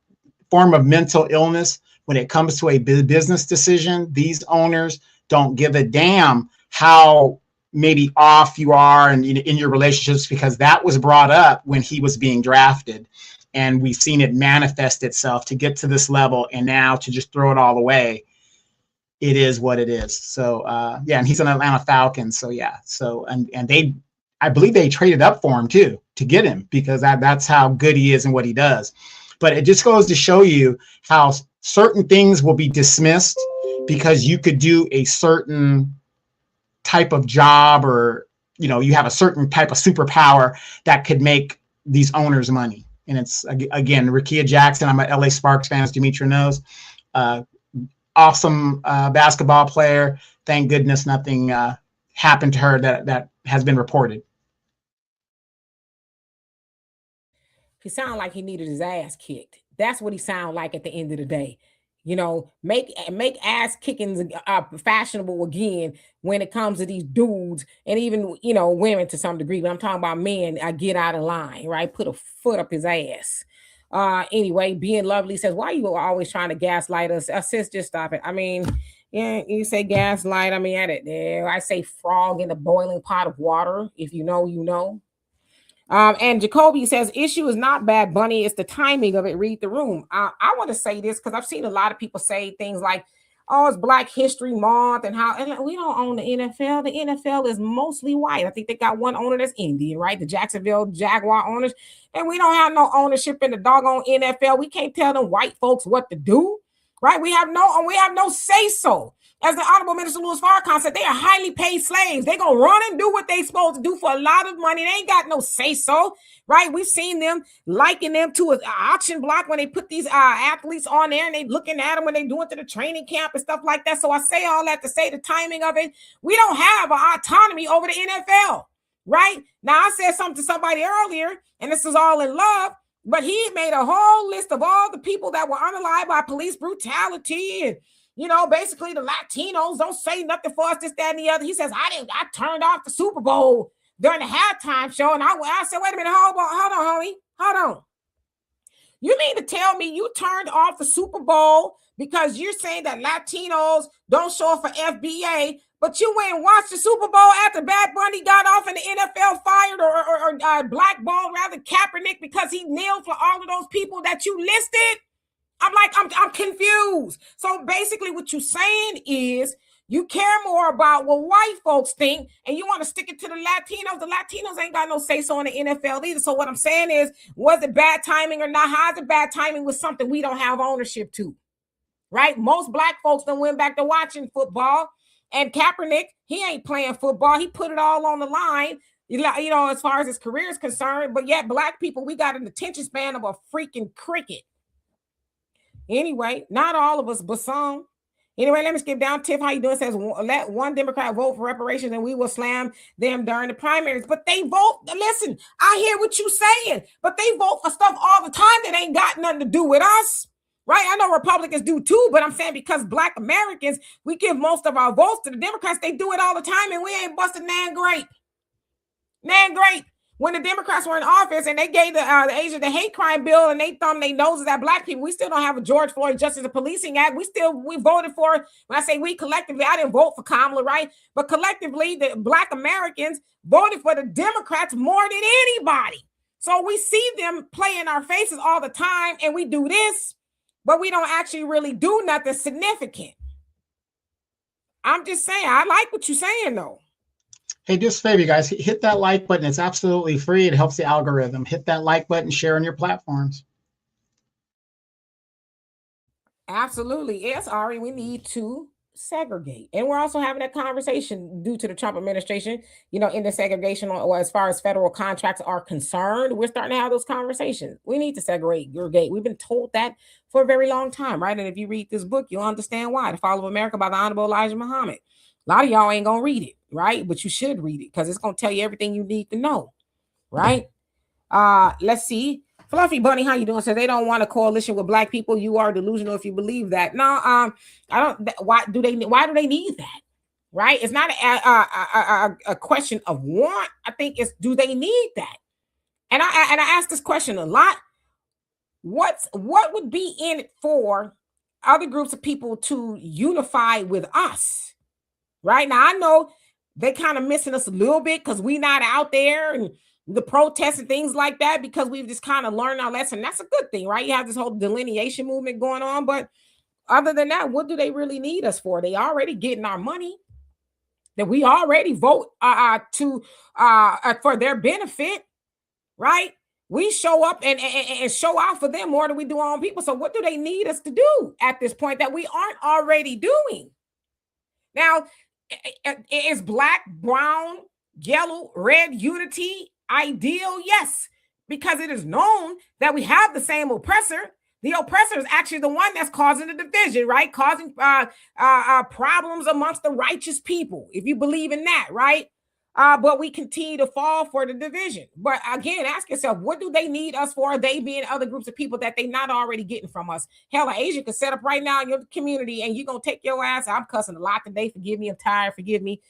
form of mental illness, when it comes to a business decision, these owners don't give a damn how maybe off you are in your relationships, because that was brought up when he was being drafted, and we've seen it manifest itself to get to this level, and now to just throw it all away, it is what it is. So and he's an Atlanta Falcons. So yeah, so and they I believe they traded up for him too to get him, because that's how good he is and what he does. But it just goes to show you how certain things will be dismissed because you could do a certain type of job, or you have a certain type of superpower that could make these owners money. And it's, again, Rickea Jackson. I'm an LA Sparks fan, as Demetra knows. Awesome basketball player. Thank goodness nothing happened to her that has been reported. He sounded like he needed his ass kicked. That's what he sounded like at the end of the day. Make ass kickings fashionable again when it comes to these dudes, and even women to some degree. But I'm talking about men. Get out of line, right? Put a foot up his ass. Anyway, Being Lovely says, "Why are you always trying to gaslight us?" Sis, just stop it. I mean, yeah, you say gaslight. I mean, I say frog in the boiling pot of water. If you know, you know. And Jacoby says, issue is not Bad Bunny, it's the timing of it. Read the room. I want to say this because I've seen a lot of people say things like, oh, it's Black History Month, and we don't own the NFL. The NFL is mostly white. I think they got one owner that's Indian, right? The Jacksonville Jaguar owners. And we don't have no ownership in the doggone NFL. We can't tell them white folks what to do, right? We have no say so. As the Honorable Minister Louis Farrakhan said, they are highly paid slaves. They're going to run and do what they're supposed to do for a lot of money. They ain't got no say-so, right? We've seen them liking them to an auction block when they put these athletes on there, and they looking at them when they do it to the training camp and stuff like that. So I say all that to say the timing of it. We don't have an autonomy over the NFL, right? Now, I said something to somebody earlier, and this is all in love, but he made a whole list of all the people that were unalived by police brutality, and basically the Latinos don't say nothing for us, this, that, and the other. He says, I turned off the Super Bowl during the halftime show. And I said, wait a minute, hold on, homie. Hold on. You mean to tell me you turned off the Super Bowl because you're saying that Latinos don't show up for FBA, but you went and watched the Super Bowl after Bad Bunny got off and the NFL fired or blackballed, rather, Kaepernick because he kneeled for all of those people that you listed? I'm confused. So basically what you're saying is you care more about what white folks think, and you want to stick it to the Latinos. The Latinos ain't got no say-so in the NFL either. So what I'm saying is, was it bad timing or not? How is it bad timing with something we don't have ownership to, right? Most Black folks done went back to watching football, and Kaepernick, he ain't playing football. He put it all on the line, as far as his career is concerned. But yet Black people, we got an attention span of a freaking cricket. Anyway, not all of us, but some. Anyway, let me skip down. Tiff, how you doing? Says, let one Democrat vote for reparations and we will slam them during the primaries. But they vote. Listen, I hear what you're saying, but they vote for stuff all the time that ain't got nothing to do with us, right? I know Republicans do too, but I'm saying because Black Americans, we give most of our votes to the Democrats. They do it all the time, and we ain't busted nan great. When the Democrats were in office and they gave the Asian the hate crime bill and they thumbed their noses at Black people, we still don't have a George Floyd Justice and Policing Act. We voted for, when I say we collectively, I didn't vote for Kamala, right? But collectively, the Black Americans voted for the Democrats more than anybody. So we see them play in our faces all the time, and we do this, but we don't actually really do nothing significant. I'm just saying, I like what you're saying, though. Hey, just a favor, you guys, hit that like button. It's absolutely free. It helps the algorithm. Hit that like button, share on your platforms. Absolutely. Yes, Ari, we need to segregate. And we're also having a conversation due to the Trump administration, in the segregation, or as far as federal contracts are concerned, we're starting to have those conversations. We need to segregate. We've been told that for a very long time, right? And if you read this book, you'll understand why. The Fall of America by the Honorable Elijah Muhammad. A lot of y'all ain't going to read it, right? But you should read it because it's going to tell you everything you need to know, right? Let's see. Fluffy Bunny, how you doing? So they don't want a coalition with Black people. You are delusional if you believe that. No, I don't. Why do they need that? Right? It's not a question of want. I think it's, do they need that? And I ask this question a lot. What would be in it for other groups of people to unify with us? Right now, I know they kind of missing us a little bit because we're not out there and the protests and things like that, because we've just kind of learned our lesson. That's a good thing, right? You have this whole delineation movement going on. But other than that, what do they really need us for? They already getting our money, that we already vote for their benefit, right? We show up and show out for them more than we do our own people. So what do they need us to do at this point that we aren't already doing? Now, is black, brown, yellow, red unity ideal? Yes, because it is known that we have the same oppressor. The oppressor is actually the one that's causing the division, right? Causing problems amongst the righteous people, if you believe in that, right? But we continue to fall for the division. But again, ask yourself, what do they need us for? They being other groups of people that they not already getting from us. Hell, Asia could set up right now in your community and you're going to take your ass. I'm cussing a lot today. Forgive me. I'm tired. Forgive me.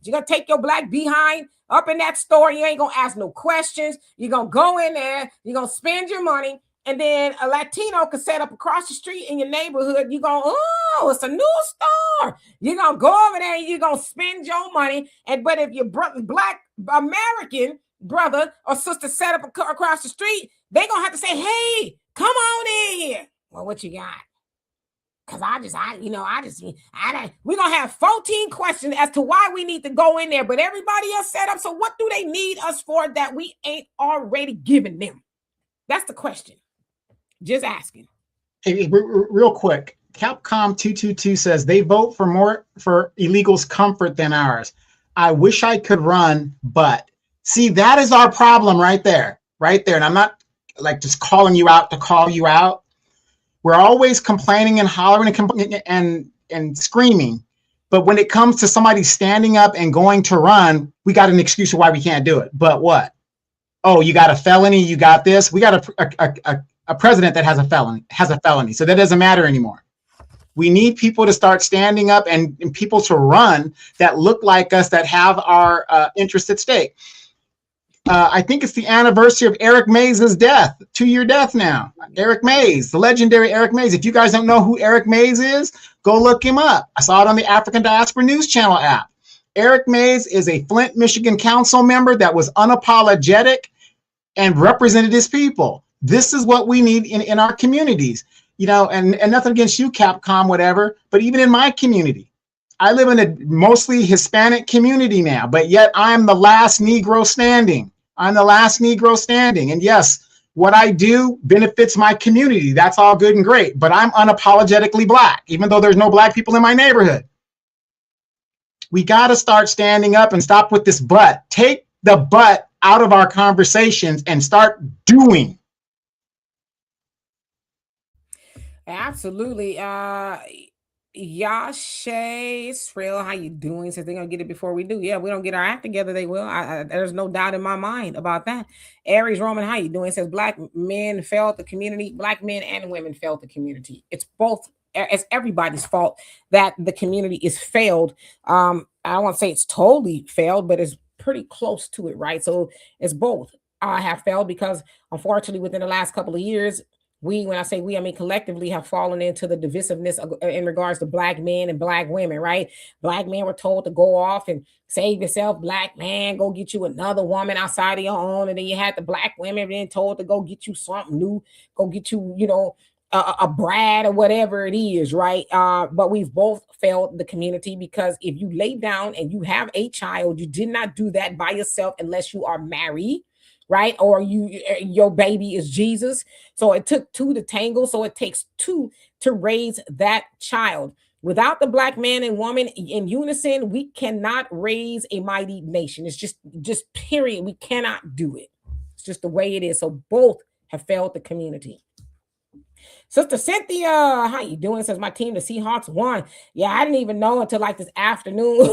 You're going to take your black behind up in that store. You ain't going to ask no questions. You're going to go in there. You're going to spend your money. And then a Latino could set up across the street in your neighborhood. You go, oh, it's a new store. You're going to go over there and you're going to spend your money. But if your black American brother or sister set up across the street, they're going to have to say, hey, come on in here. Well, what you got? Because we're going to have 14 questions as to why we need to go in there. But everybody else set up. So what do they need us for that we ain't already giving them? That's the question. Just asking. Hey, real quick, Capcom 222 says they vote for illegals' comfort than ours. I wish I could run, but see, that is our problem right there. And I'm not like just calling you out to call you out. We're always complaining and hollering and screaming. But when it comes to somebody standing up and going to run, we got an excuse of why we can't do it. But what? Oh, you got a felony. You got this. We got a president that has a felony. So that doesn't matter anymore. We need people to start standing up and people to run that look like us, that have our interests at stake. I think it's the anniversary of Eric Mays' death, 2-year death now. Eric Mays, the legendary Eric Mays. If you guys don't know who Eric Mays is, go look him up. I saw it on the African Diaspora News Channel app. Eric Mays is a Flint, Michigan council member that was unapologetic and represented his people. This is what we need in our communities, and nothing against you, Capcom, whatever, but even in my community, I live in a mostly Hispanic community now, but yet I'm the last Negro standing. And yes, what I do benefits my community. That's all good and great, but I'm unapologetically black, even though there's no black people in my neighborhood. We got to start standing up and stop with this but. Take the but out of our conversations and start doing. Absolutely. Yashay Srill, how you doing? Says they're gonna get it before we do. Yeah, we don't get our act together, they will. There's no doubt in my mind about that. Aries Roman, how you doing? Says black men failed the community. Black men and women failed the community. It's both. It's everybody's fault that the community is failed. I don't want to say it's totally failed, but it's pretty close to it, right? So it's both. Have failed because unfortunately within the last couple of years, when I say we, I mean collectively have fallen into the divisiveness in regards to black men and black women, right? Black men were told to go off and save yourself. Black man, go get you another woman outside of your own. And then you had the black women being told to go get you something new, go get you, a Brad or whatever it is, right? But we've both failed the community because if you lay down and you have a child, you did not do that by yourself unless you are married, right? Or your baby is Jesus. So it took two to tangle. So it takes two to raise that child. Without the black man and woman in unison, we cannot raise a mighty nation. It's just period. We cannot do it. It's just the way it is. So both have failed the community. Sister Cynthia, how you doing? Says my team, the Seahawks, won. Yeah, I didn't even know until like this afternoon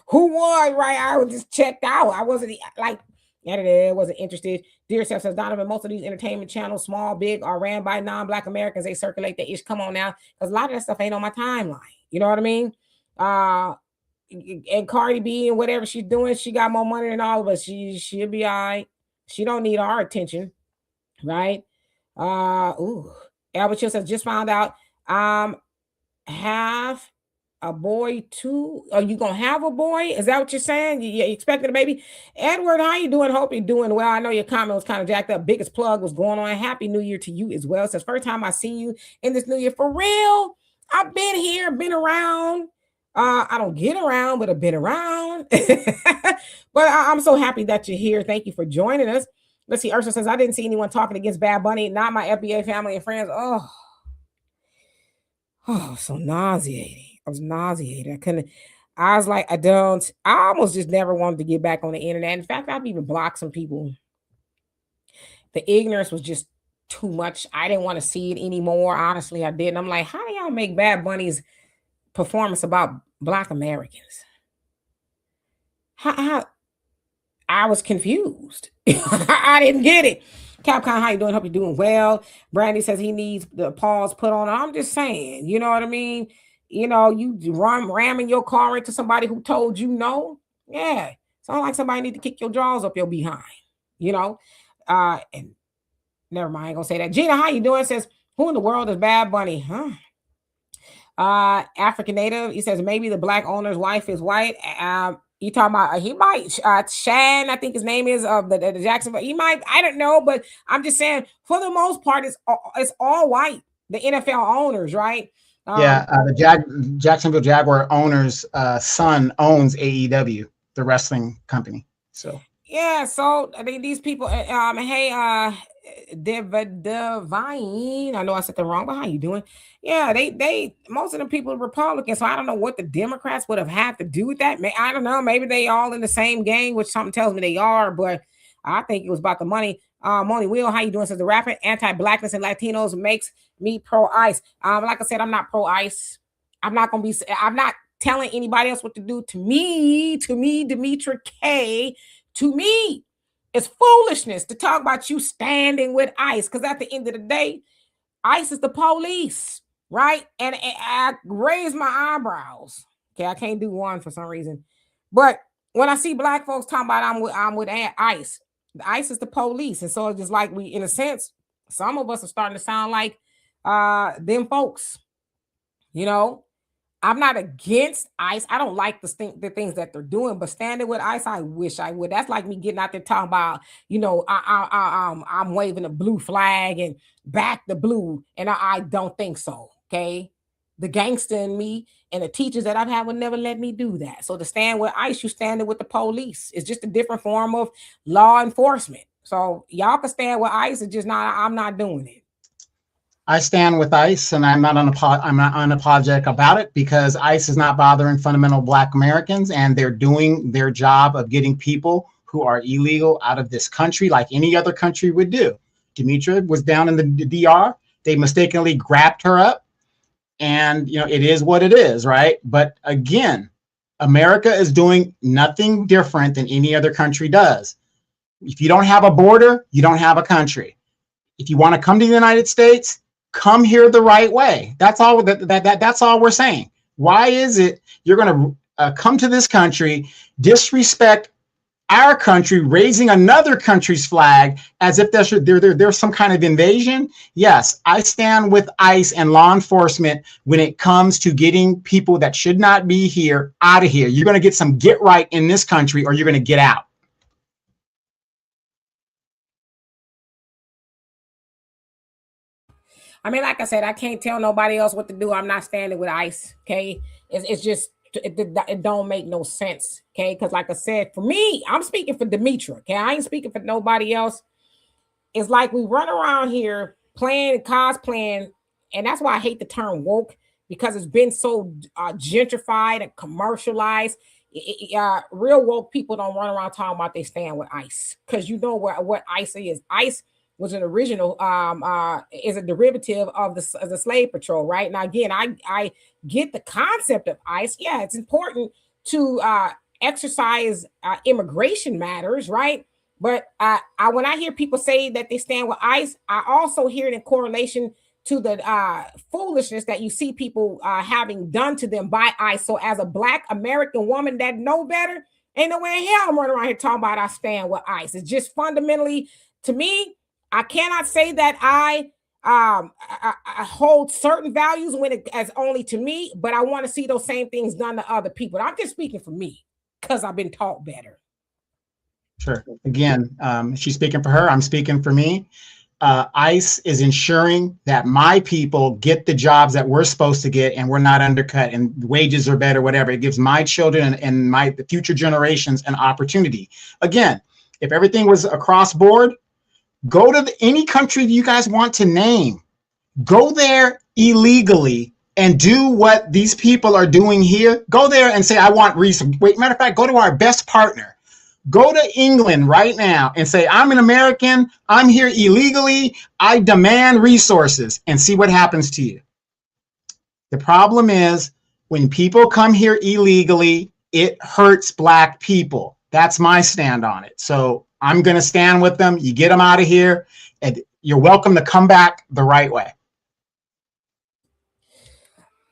who won, right? I was just checked out. I wasn't like, I wasn't interested. Dear self, says Donovan, most of these entertainment channels, small, big, are ran by non-black Americans. They circulate the ish. Come on now. Because a lot of that stuff ain't on my timeline. You know what I mean? And Cardi B and whatever she's doing, she got more money than all of us. She'll be all right. She don't need our attention. Right? Albert Chill says, just found out have a boy too. Are you gonna have a boy? Is that what you're saying? You expecting a baby? Edward, how you doing? Hope you're doing well. I know your comment was kind of jacked up. Biggest plug was going on. Happy New Year to you as well. Says first time I see you in this new year. For real, I've been here, been around. I don't get around, but I've been around. But I'm so happy that you're here. Thank you for joining us. Let's see. Ursula says, I didn't see anyone talking against Bad Bunny, not my FBA family and friends. Oh, so nauseating. I was nauseated. I couldn't. I was like, I almost just never wanted to get back on the internet. In fact, I've even blocked some people. The ignorance was just too much. I didn't want to see it anymore. Honestly, I didn't. I'm like, how do y'all make Bad Bunny's performance about Black Americans? How I was confused. I didn't get it. Capcom, how you doing? Hope you're doing well. Brandy says he needs the pause put on. I'm just saying, you know what I mean? You know, you ramming your car into somebody who told you no. Yeah. Sounds like somebody need to kick your jaws up your behind, you know? And never mind, I ain't gonna say that. Gina, how you doing? Says, who in the world is Bad Bunny? Huh? African native. He says maybe the black owner's wife is white. You talking about he might Shan, I think his name is of the Jacksonville. He might, I don't know, but I'm just saying for the most part, it's all white. The NFL owners, right? The Jacksonville Jaguar owner's son owns AEW, the wrestling company. So yeah, so I mean these people. Hey, Divine. I know I said that wrong, but how you doing? Yeah, they most of the people are Republicans, so I don't know what the Democrats would have had to do with that. I don't know. Maybe they all in the same gang, which something tells me they are, but I think it was about the money. Moni Will, how you doing? Says the rapid anti-blackness and Latinos makes me pro-ICE. Like I said, I'm not pro-ICE. I'm not telling anybody else what to do. To me, Demetra K, to me, it's foolishness to talk about you standing with ICE, because at the end of the day, ICE is the police, right? And I raise my eyebrows. Okay, I can't do one for some reason. But when I see black folks talking about I'm with ICE, ICE is the police. And so it's just like we, in a sense, some of us are starting to sound like them folks, you know. I'm not against ICE. I don't like the things that they're doing, but standing with ICE, I wish I would. That's like me getting out there talking about, you know, I'm waving a blue flag and back the blue, and I don't think so. Okay, the gangster in me and the teachers that I've had would never let me do that. So to stand with ICE, you standing with the police. It's just a different form of law enforcement. So y'all can stand with ICE. It's just not. I'm not doing it. I stand with ICE, and I'm not unapologetic about it, because ICE is not bothering fundamental Black Americans, and they're doing their job of getting people who are illegal out of this country like any other country would do. Demetra was down in the DR. They mistakenly grabbed her up, and, you know, it is what it is, right? But again, America is doing nothing different than any other country does. If you don't have a border, you don't have a country. If you want to come to the United States, come here the right way. That's all. That's all we're saying. Why is it you're going to come to this country, disrespect our country, raising another country's flag as if there's some kind of invasion? Yes, I stand with ICE and law enforcement when it comes to getting people that should not be here out of here. You're going to get some get right in this country, or you're going to get out. I mean, like I said, I can't tell nobody else what to do. I'm not standing with ICE. Okay, it's just it don't make no sense. Okay, because like I said, for me, I'm speaking for Demetra. Okay, I ain't speaking for nobody else. It's like we run around here playing, cosplaying, and that's why I hate the term woke, because it's been so gentrified and commercialized. Real woke people don't run around talking about they stand with ICE, because you know what ICE is. ICE was an original, is a derivative of the slave patrol, right? Now, again, I get the concept of ICE. Yeah, it's important to exercise immigration matters, right? But when I hear people say that they stand with ICE, I also hear it in correlation to the foolishness that you see people having done to them by ICE. So as a Black American woman that know better, ain't no way in hell I'm running around here talking about I stand with ICE. It's just fundamentally, to me, I cannot say that I hold certain values when it as only to me, but I want to see those same things done to other people. I'm just speaking for me because I've been taught better. Sure. Again, she's speaking for her. I'm speaking for me. ICE is ensuring that my people get the jobs that we're supposed to get, and we're not undercut, and wages are better, whatever. It gives my children and the future generations an opportunity. Again, if everything was across board, go to any country you guys want to name. Go there illegally and do what these people are doing here. Go there and say, I want resources. Wait, matter of fact, go to our best partner. Go to England right now and say, I'm an American. I'm here illegally. I demand resources, and see what happens to you. The problem is when people come here illegally, it hurts Black people. That's my stand on it. So I'm going to stand with them. You get them out of here, and you're welcome to come back the right way.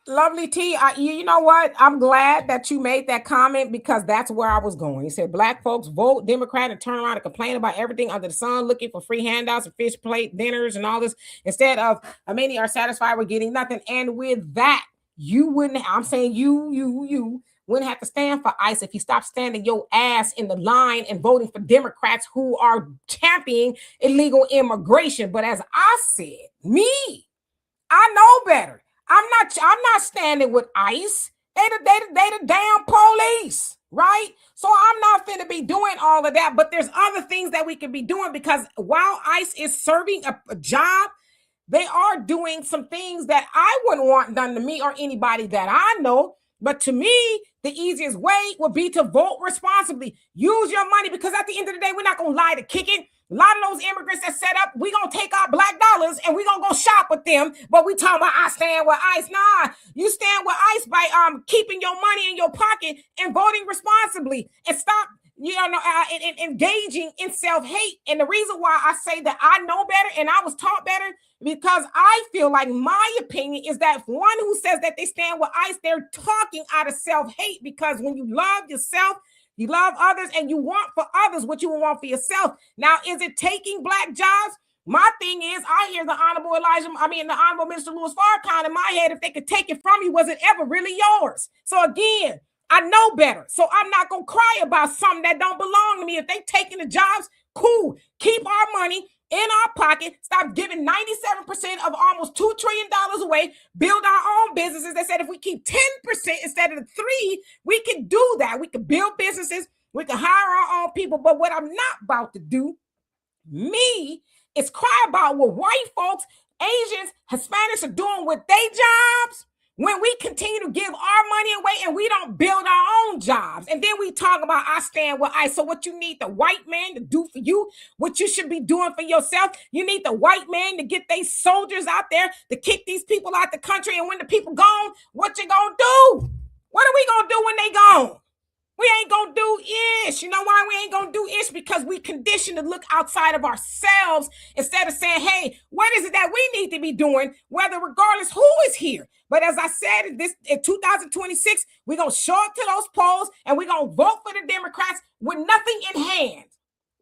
Lovely T, you know what? I'm glad that you made that comment, because that's where I was going. You said Black folks vote Democrat and turn around and complain about everything under the sun, looking for free handouts and fish plate dinners and all this, instead of many are satisfied with getting nothing. And with that, you wouldn't, I'm saying you wouldn't have to stand for ICE if you stopped standing your ass in the line and voting for Democrats who are championing illegal immigration. But as I said, I know better. I'm not standing with ICE. They the damn police, right? So I'm not finna be doing all of that. But there's other things that we can be doing, because while ICE is serving a job, they are doing some things that I wouldn't want done to me or anybody that I know. But to me, the easiest way would be to vote responsibly. Use your money, because at the end of the day, we're not gonna lie to kick it. A lot of those immigrants that set up, we gonna take our Black dollars and we gonna go shop with them. But we talking about I stand with ICE. Nah, you stand with ICE by keeping your money in your pocket and voting responsibly, and stop engaging in self-hate. And the reason why I say that I know better and I was taught better, because I feel like my opinion is that one who says that they stand with ICE, they're talking out of self-hate, because when you love yourself, you love others, and you want for others what you want for yourself. Now, is it taking Black jobs? My thing is, I hear the Honorable Minister Louis Farrakhan in my head. If they could take it from you, was it ever really yours? So again, I know better. So I'm not going to cry about something that don't belong to me. If they taking the jobs, cool. Keep our money in our pocket. Stop giving 97% of almost $2 trillion away. Build our own businesses. They said if we keep 10% instead of the 3%, we can do that. We can build businesses. We can hire our own people. But what I'm not about to do, is cry about what white folks, Asians, Hispanics are doing with their jobs, when we continue to give our money away and we don't build our own jobs. And then we talk about I stand with ICE. So what you need the white man to do for you, what you should be doing for yourself, you need the white man to get these soldiers out there to kick these people out the country. And when the people gone, what you gonna do? What are we gonna do when they gone? We ain't gonna do ish. You know why we ain't gonna do ish? Because we conditioned to look outside of ourselves instead of saying, hey, what is it that we need to be doing, whether regardless who is here. But as I said, in 2026, we're gonna show up to those polls and we're gonna vote for the Democrats with nothing in hand.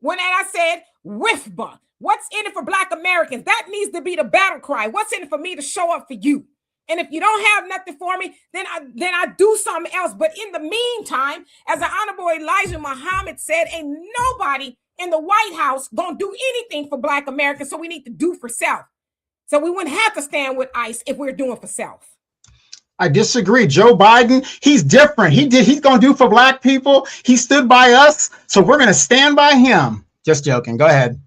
When I said WIFBA, what's in it for Black Americans? That needs to be the battle cry. What's in it for me to show up for you? And if you don't have nothing for me, then I do something else. But in the meantime, as the Honorable Elijah Muhammad said, ain't nobody in the White House gonna do anything for Black Americans. So we need to do for self. So we wouldn't have to stand with ICE if we're doing for self. I disagree. Joe Biden, he's different. He's gonna do for Black people. He stood by us, so we're gonna stand by him. Just joking. Go ahead.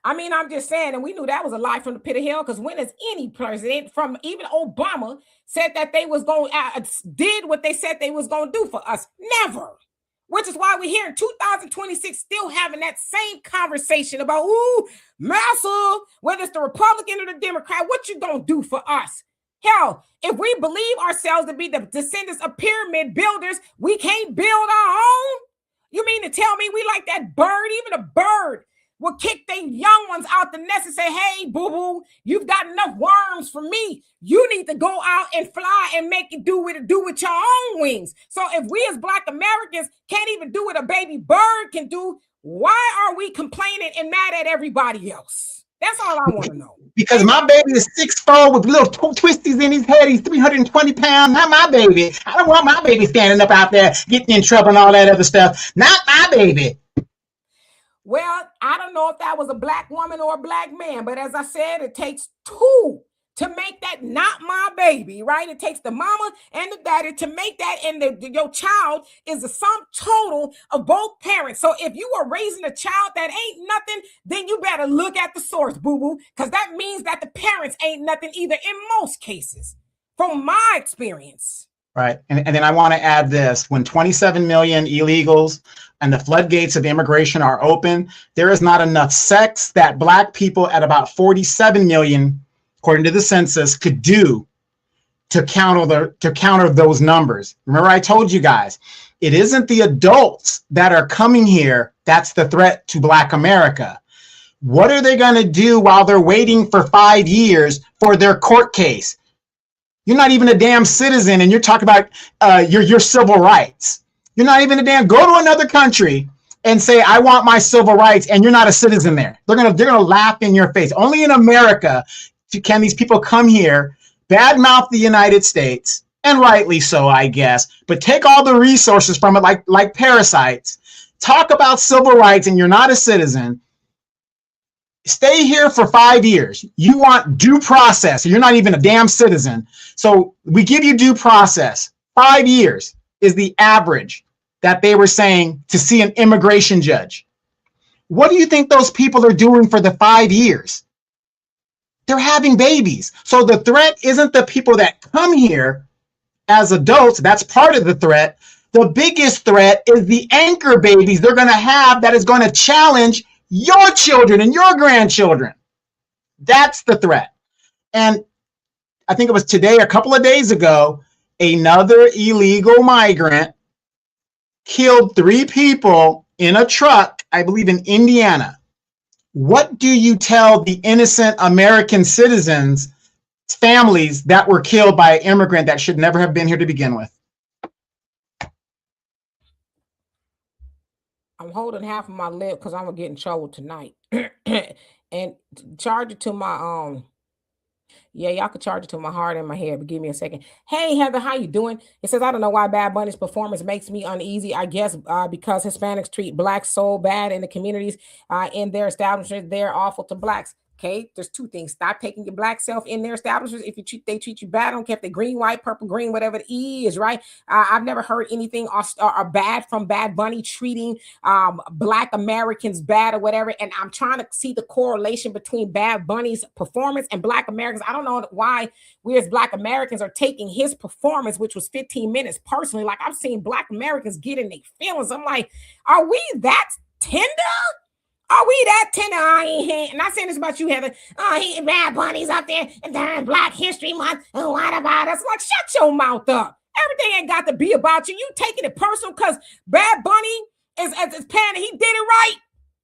I mean, I'm just saying, and we knew that was a lie from the pit of hell, because when has any president, from even Obama, said that they was going did what they said they was going to do for us? Never. Which is why we're here in 2026 still having that same conversation about, massa, whether it's the Republican or the Democrat, what you going to do for us? Hell, if we believe ourselves to be the descendants of pyramid builders, we can't build our own? You mean to tell me we like that bird? Even a bird will kick their young ones out the nest and say, hey, boo-boo, you've got enough worms for me. You need to go out and fly and make it do with your own wings. So if we as Black Americans can't even do what a baby bird can do, why are we complaining and mad at everybody else? That's all I want to know. Because my baby is 6'4" with little twisties in his head. He's 320 pounds. Not my baby. I don't want my baby standing up out there getting in trouble and all that other stuff. Not my baby. Well, I don't know if that was a black woman or a black man, but as I said, it takes two to make that not my baby, right? It takes the mama and the daddy to make that, and your child is the sum total of both parents. So if you are raising a child that ain't nothing, then you better look at the source, boo-boo, because that means that the parents ain't nothing either in most cases, from my experience. Right. And then I want to add this. When 27 million illegals and the floodgates of immigration are open, there is not enough sex that Black people at about 47 million, according to the census, could do to counter those numbers. Remember, I told you guys, it isn't the adults that are coming here that's the threat to Black America. What are they going to do while they're waiting for 5 years for their court case? You're not even a damn citizen, and you're talking about your civil rights. You're not even a damn. Go to another country and say, I want my civil rights, and you're not a citizen there. They're gonna laugh in your face. Only in America can these people come here, badmouth the United States, and rightly so, I guess, but take all the resources from it like parasites, talk about civil rights, and you're not a citizen. Stay here for 5 years. You want due process. You're not even a damn citizen. So we give you due process. 5 years is the average that they were saying to see an immigration judge. What do you think those people are doing for the 5 years? They're having babies. So the threat isn't the people that come here as adults. That's part of the threat. The biggest threat is the anchor babies they're going to have that is going to challenge your children and your grandchildren. That's the threat. And I think it was today, a couple of days ago, another illegal migrant killed 3 people in a truck, I believe in Indiana. What do you tell the innocent American citizens, families that were killed by an immigrant that should never have been here to begin with? I'm holding half of my lip because I'm gonna get in trouble tonight. And charge it to my yeah, y'all could charge it to my heart and my head, but give me a second. Hey Heather, how you doing? It says, I don't know why Bad Bunny's performance makes me uneasy. I guess because Hispanics treat blacks so bad in the communities, in their establishments, they're awful to blacks. Okay, there's 2 things. Stop taking your black self in their establishments. If they treat you bad, I don't care if they're green, white, purple, green, whatever it is, right? I've never heard anything or bad from Bad Bunny treating Black Americans bad or whatever. And I'm trying to see the correlation between Bad Bunny's performance and Black Americans. I don't know why we as Black Americans are taking his performance, which was 15 minutes, personally. Like, I've seen Black Americans get in their feelings. I'm like, are we that tender? Are we that tender? I'm not saying this about you, Heather. Bad Bunny's up there and during Black History Month. And what about us? Like, shut your mouth up. Everything ain't got to be about you. You taking it personal because Bad Bunny is paying. He did it right.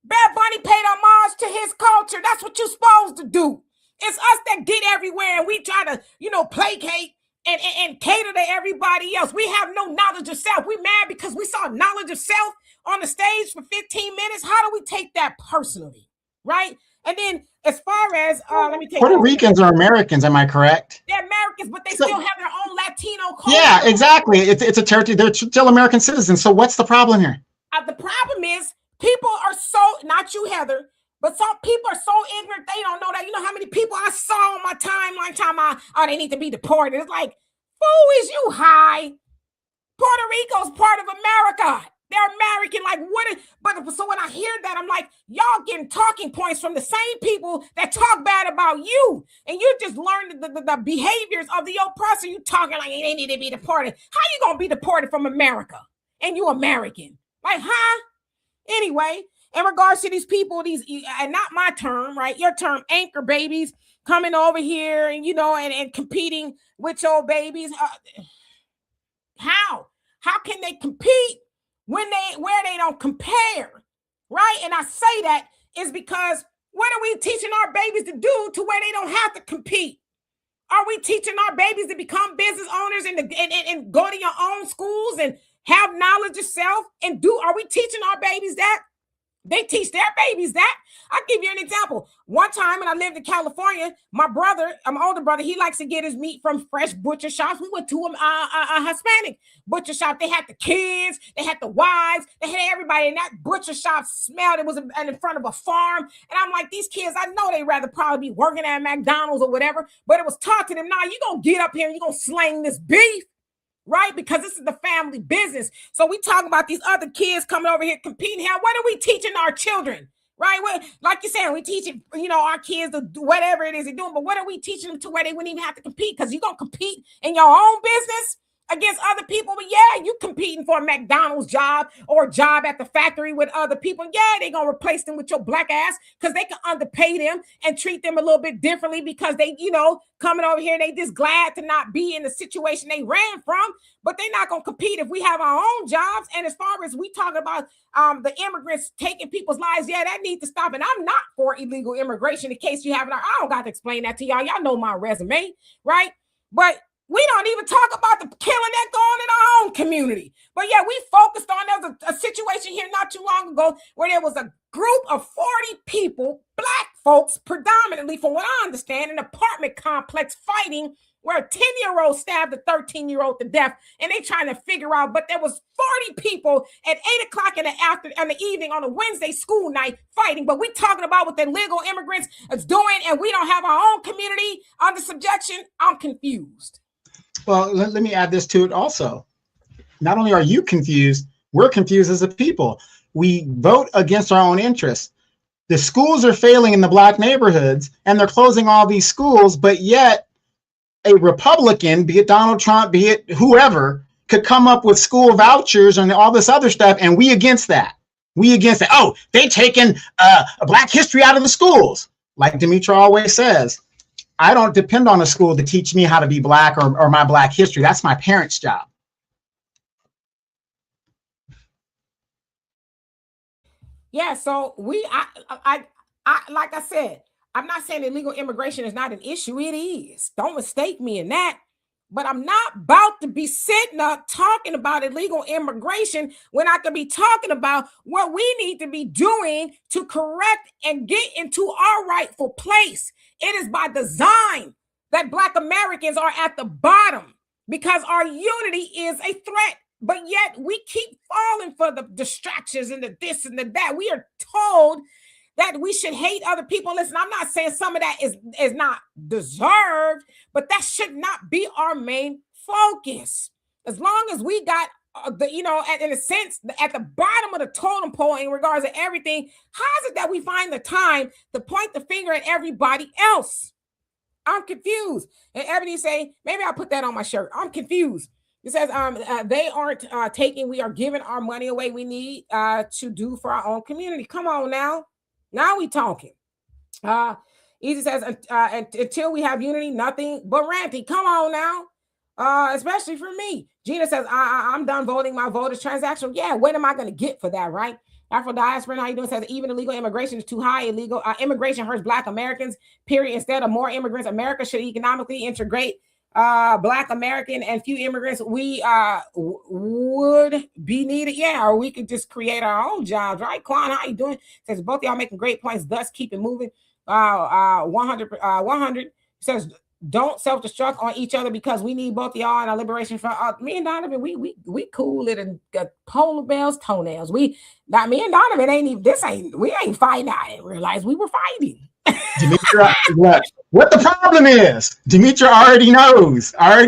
Bad Bunny paid homage to his culture. That's what you're supposed to do. It's us that get everywhere and we try to, placate and cater to everybody else. We have no knowledge of self. We mad because we saw knowledge of self on the stage for 15 minutes. How do we take that personally, right? And then as far as, let me take Puerto Ricans are Americans, am I correct? They're Americans, but they still have their own Latino culture. Yeah, exactly. It's a territory. They're still American citizens. So what's the problem here? The problem is people are so, not you, Heather, but some people are so ignorant, they don't know that. You know how many people I saw on my timeline, they need to be deported. It's like, fool, is you high? Puerto Rico's part of America. They're American. Like, but so when I hear that, I'm like, y'all getting talking points from the same people that talk bad about you. And you just learned the behaviors of the oppressor. You talking like they need to be deported. How you going to be deported from America? And you American. Like, huh? Anyway, in regards to these people, and not my term, right? Your term, anchor babies coming over here and, and competing with your babies. How can they compete where they don't compare, right? And I say that is because what are we teaching our babies to do to where they don't have to compete? Are we teaching our babies to become business owners and go to your own schools and have knowledge of self are we teaching our babies that? They teach their babies that. I'll give you an example. One time when I lived in California, my brother, my older brother, he likes to get his meat from fresh butcher shops. We went to a Hispanic butcher shop. They had the kids, they had the wives, they had everybody. And that butcher shop smelled. It was in front of a farm. And I'm like, these kids, I know they'd rather probably be working at McDonald's or whatever. But it was taught to them, nah, you going to get up here and you're going to slang this beef. Right? Because this is the family business. So we talk about these other kids coming over here competing here. What are we teaching our children? Right? Like you're saying, we teaching, our kids to do whatever it is they're doing, but what are we teaching them to where they wouldn't even have to compete? Because you're going to compete in your own business against other people. But yeah, you competing for a McDonald's job or a job at the factory with other people. Yeah, they're going to replace them with your black ass because they can underpay them and treat them a little bit differently because they, coming over here, they just glad to not be in the situation they ran from, but they're not going to compete if we have our own jobs. And as far as we talk about the immigrants taking people's lives, yeah, that needs to stop. And I'm not for illegal immigration in case you haven't. I don't got to explain that to y'all. Y'all know my resume, right? But we don't even talk about the killing that going on in our own community. But yeah, we focused on, there was a situation here not too long ago where there was a group of 40 people, black folks, predominantly, from what I understand, an apartment complex fighting where a 10-year-old stabbed a 13-year-old to death, and they trying to figure out, but there was 40 people at 8 o'clock in the evening on a Wednesday school night fighting. But we talking about what the illegal immigrants is doing, and we don't have our own community under subjection. I'm confused. Well, let me add this to it also. Not only are you confused, we're confused as a people. We vote against our own interests. The schools are failing in the black neighborhoods, and they're closing all these schools, but yet a Republican, be it Donald Trump, be it whoever, could come up with school vouchers and all this other stuff, and we against that. Oh, they taken Black history out of the schools. Like Demetra always says, I don't depend on a school to teach me how to be black or my black history. That's my parents' job. Yeah, so I like I said, I'm not saying illegal immigration is not an issue. It is. Don't mistake me in that. But I'm not about to be sitting up talking about illegal immigration when I could be talking about what we need to be doing to correct and get into our rightful place. It is by design that Black Americans are at the bottom because our unity is a threat. But yet we keep falling for the distractions and the this and the that. We are told that we should hate other people. Listen, I'm not saying some of that is not deserved, but that should not be our main focus. As long as we got in a sense, at the bottom of the totem pole in regards to everything, how is it that we find the time to point the finger at everybody else? I'm confused. And Ebony say, maybe I'll put that on my shirt. I'm confused. It says they aren't taking, we are giving our money away we need to do for our own community. Come on now. Now we talking. Easy says, until we have unity, nothing but ranting. Come on now. Especially for me. Gina says, I'm done voting. My vote is transactional. Yeah, what am I going to get for that, right? Afro Diaspora, how you doing? Says, even illegal immigration is too high. Illegal immigration hurts Black Americans, period. Instead of more immigrants, America should economically integrate Black American and few immigrants we would be needed. Yeah, or we could just create our own jobs, right? Quan, how you doing? Says both of y'all making great points, thus keep it moving. 100 says don't self-destruct on each other because we need both of y'all in our liberation front. Me and Donovan, we cool it and got polar bears toenails. Me and Donovan we ain't fighting. I didn't realize we were fighting. Demetra, what the problem is, Demetra already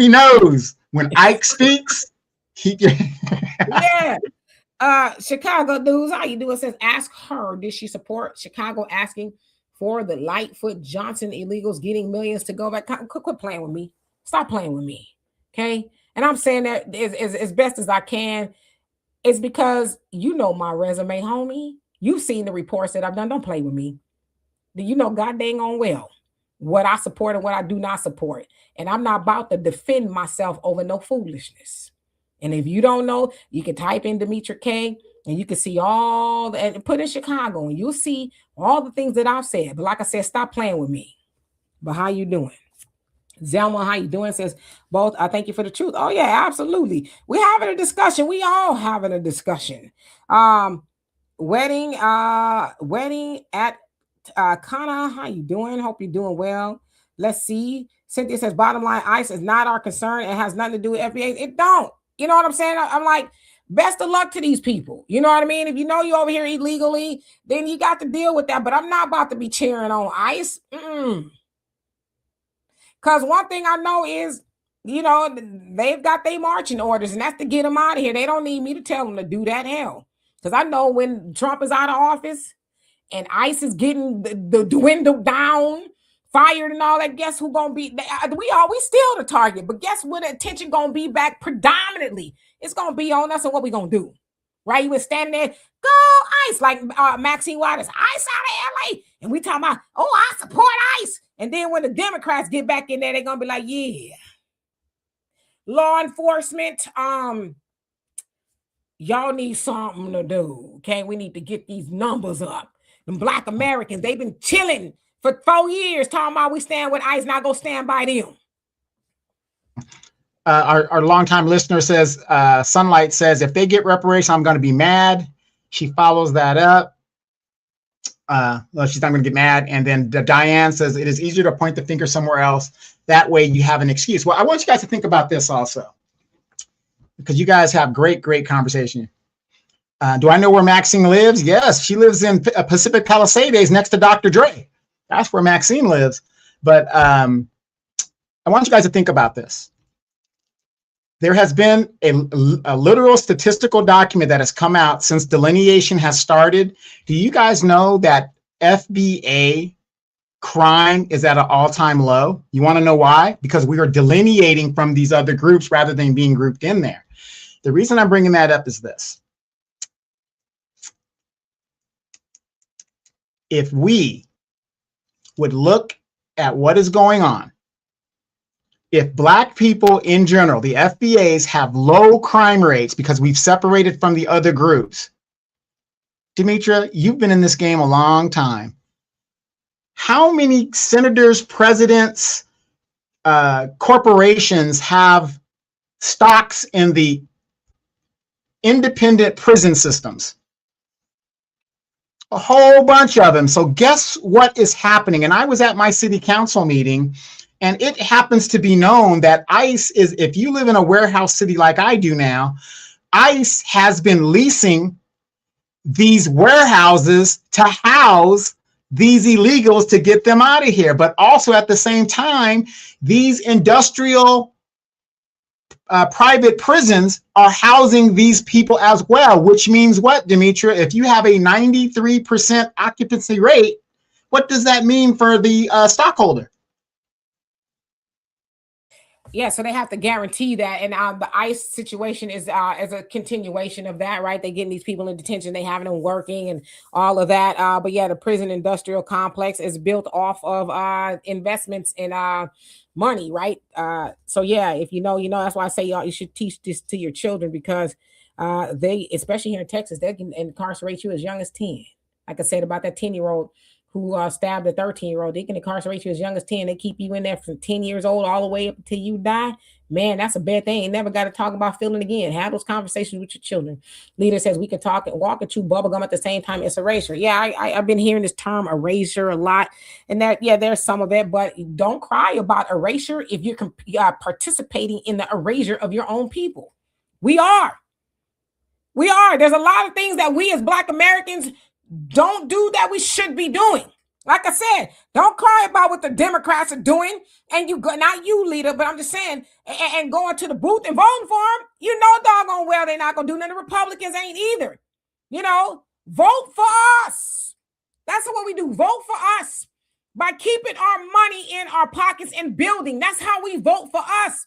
knows. When Ike speaks, yeah. Chicago News, how you doing? Says, ask her, did she support Chicago asking for the Lightfoot Johnson illegals getting millions to go back? Quit playing with me. Stop playing with me. Okay. And I'm saying that as best as I can. It's because you know my resume, homie. You've seen the reports that I've done. Don't play with me. You know god dang on well what I support and what I do not support. And I'm not about to defend myself over no foolishness. And if you don't know, you can type in Demetra K and you can see and put in Chicago and you'll see all the things that I've said. But like I said, stop playing with me. But how you doing? Zelma, how you doing? Says both. I thank you for the truth. Oh yeah, absolutely. We're having a discussion. We all having a discussion. wedding at Kana. How you doing? Hope you're doing well. Let's see. Cynthia says, bottom line, ICE is not our concern. It has nothing to do with FBA. It don't. You know what I'm saying? I'm like, best of luck to these people. You know what I mean? If you know you're over here illegally, then you got to deal with that. But I'm not about to be cheering on ICE. Because one thing I know is, you know, they've got their marching orders, and that's to get them out of here. They don't need me to tell them to do that. Hell, because I know when Trump is out of office and ICE is getting the dwindled down, fired and all that, guess who gonna be? We still the target, but guess what? Attention gonna be back predominantly. It's gonna be on us, and what we gonna do? Right? You was standing there, go ICE, like Maxine Waters, ICE out of LA, and we talking about, oh, I support ICE. And then when the Democrats get back in there, they're gonna be like, yeah, law enforcement, y'all need something to do. Okay, we need to get these numbers up. Them Black Americans, they've been chilling for 4 years talking about we stand with ICE, not go stand by them. Our longtime listener says, Sunlight says, if they get reparations, I'm going to be mad. She follows that up. Well, she's not going to get mad. And then Diane says, it is easier to point the finger somewhere else. That way you have an excuse. Well, I want you guys to think about this also, because you guys have great conversation. Do I know where Maxine lives? Yes, she lives in Pacific Palisades next to Dr. Dre. That's where Maxine lives. But I want you guys to think about this. There has been a literal statistical document that has come out since delineation has started. Do you guys know that FBA crime is at an all-time low? You want to know why? Because we are delineating from these other groups rather than being grouped in there. The reason I'm bringing that up is this. If we would look at what is going on, if Black people in general, the FBAs, have low crime rates because we've separated from the other groups. Demetra, you've been in this game a long time. How many senators, presidents, corporations have stocks in the independent prison systems? A whole bunch of them. So guess what is happening? And I was at my city council meeting, and it happens to be known that ICE is, if you live in a warehouse city like I do now, ICE has been leasing these warehouses to house these illegals to get them out of here. But also at the same time, these industrial private prisons are housing these people as well, which means what, Demetra? If you have a 93% occupancy rate, what does that mean for the stockholder? Yeah, so they have to guarantee that, and the ICE situation is as a continuation of that, right? They're getting these people in detention, they having them working, and all of that. But yeah, the prison industrial complex is built off of investments in money, right? So yeah, if you know, that's why I say y'all, you should teach this to your children, because they, especially here in Texas, they can incarcerate you as young as 10. Like I said about that 10-year-old who stabbed a 13-year-old, they can incarcerate you as young as 10. They keep you in there from 10 years old all the way up until you die. Man, that's a bad thing. You never got to talk about feeling again. Have those conversations with your children. Leader says we can talk and walk and chew bubblegum at the same time. It's erasure. Yeah, I've been hearing this term erasure a lot. And that, yeah, there's some of it, but don't cry about erasure if you're participating in the erasure of your own people. We are. There's a lot of things that we as Black Americans don't do that we should be doing. Like I said, don't cry about what the Democrats are doing, and you go, not you, leader, but I'm just saying, and going to the booth and voting for them. You know doggone well they're not gonna do nothing. The Republicans ain't either. You know, vote for us. That's what we do. Vote for us by keeping our money in our pockets and building. That's how we vote for us.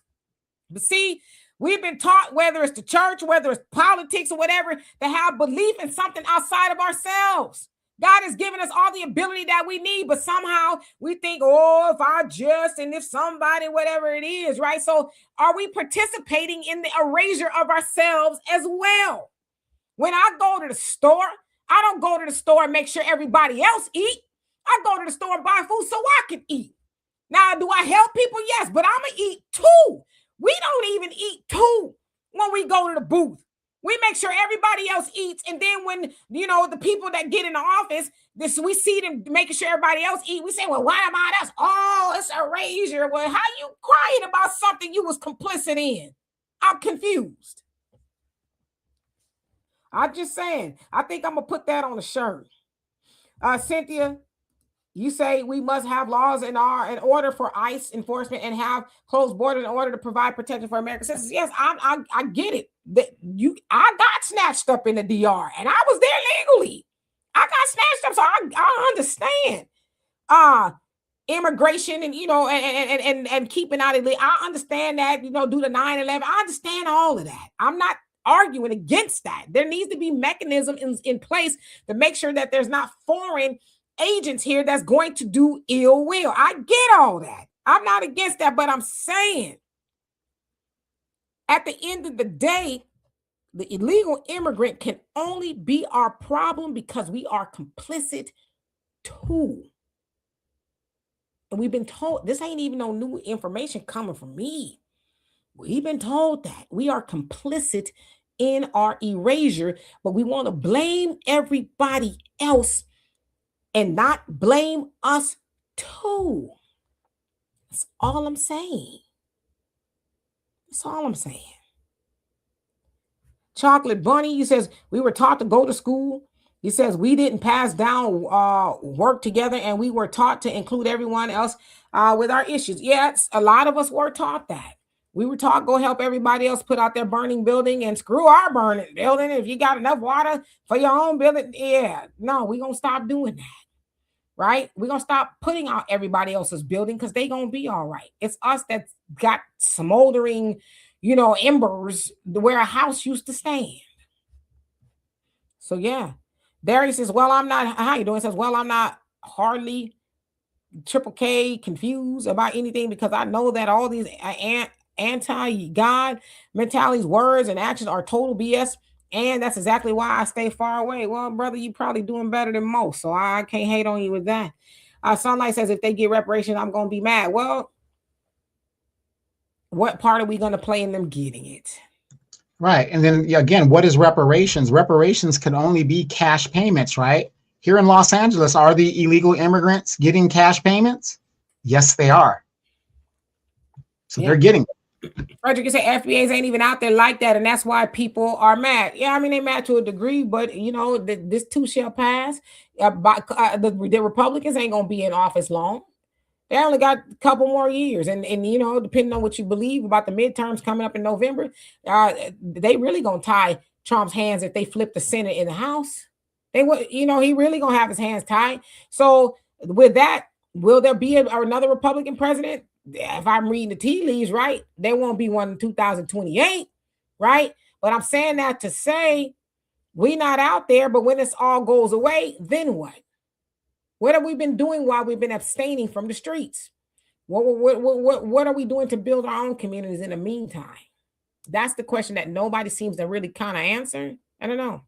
But see, we've been taught, whether it's the church, whether it's politics or whatever, to have belief in something outside of ourselves. God has given us all the ability that we need, but somehow we think, oh, if I just, and if somebody, whatever it is, right? So are we participating in the erasure of ourselves as well? When I go to the store, I don't go to the store and make sure everybody else eat. I go to the store and buy food so I can eat. Now, do I help people? Yes, but I'm going to eat too. We don't even eat too when we go to the booth. We make sure everybody else eats. And then when, the people that get in the office, we see them making sure everybody else eat. We say, well, why about us? Oh, it's erasure. Well, how you crying about something you was complicit in? I'm confused. I'm just saying. I think I'm going to put that on a shirt. Cynthia, you say we must have laws in order for ICE enforcement and have closed borders in order to provide protection for American citizens. Yes, I get it. I got snatched up in the DR and I was there legally. I got snatched up, so I understand. Immigration and and keeping out of it. I understand that, due to 9/11. I understand all of that. I'm not arguing against that. There needs to be mechanisms in place to make sure that there's not foreign agents here that's going to do ill will. I get all that. I'm not against that, but I'm saying at the end of the day, the illegal immigrant can only be our problem because we are complicit too. And we've been told, this ain't even no new information coming from me. We've been told that we are complicit in our erasure, but we want to blame everybody else and not blame us too. That's all I'm saying. That's all I'm saying. Chocolate Bunny, he says, we were taught to go to school. He says, we didn't pass down work together and we were taught to include everyone else with our issues. Yes, a lot of us were taught that. We were taught go help everybody else put out their burning building and screw our burning building. If you got enough water for your own building, no, we're going to stop doing that. Right? We're going to stop putting out everybody else's building because they're going to be all right. It's us that's got smoldering, embers where a house used to stand. So, yeah. Darius says, well, I'm not, how you doing? Says, well, I'm not hardly triple K confused about anything because I know that all these anti-God mentalities, words, and actions are total BS. And that's exactly why I stay far away. Well, brother, you probably doing better than most. So I can't hate on you with that. Sunlight says, if they get reparations, I'm going to be mad. Well, what part are we going to play in them getting it? Right. And then again, what is reparations? Reparations can only be cash payments, right? Here in Los Angeles, are the illegal immigrants getting cash payments? Yes, they are. So they're getting it. Frederick, you say FBAs ain't even out there like that, and that's why people are mad. Yeah, I mean, they're mad to a degree, but this too shall pass. The Republicans ain't gonna be in office long. They only got a couple more years, and depending on what you believe about the midterms coming up in November, they really gonna tie Trump's hands if they flip the Senate in the House. They would, he really gonna have his hands tied. So with that, will there be another Republican president? If I'm reading the tea leaves right, there won't be one in 2028, right? But I'm saying that to say we're not out there, but when this all goes away, then what? What have we been doing while we've been abstaining from the streets? What are we doing to build our own communities in the meantime? That's the question that nobody seems to really kind of answer. I don't know.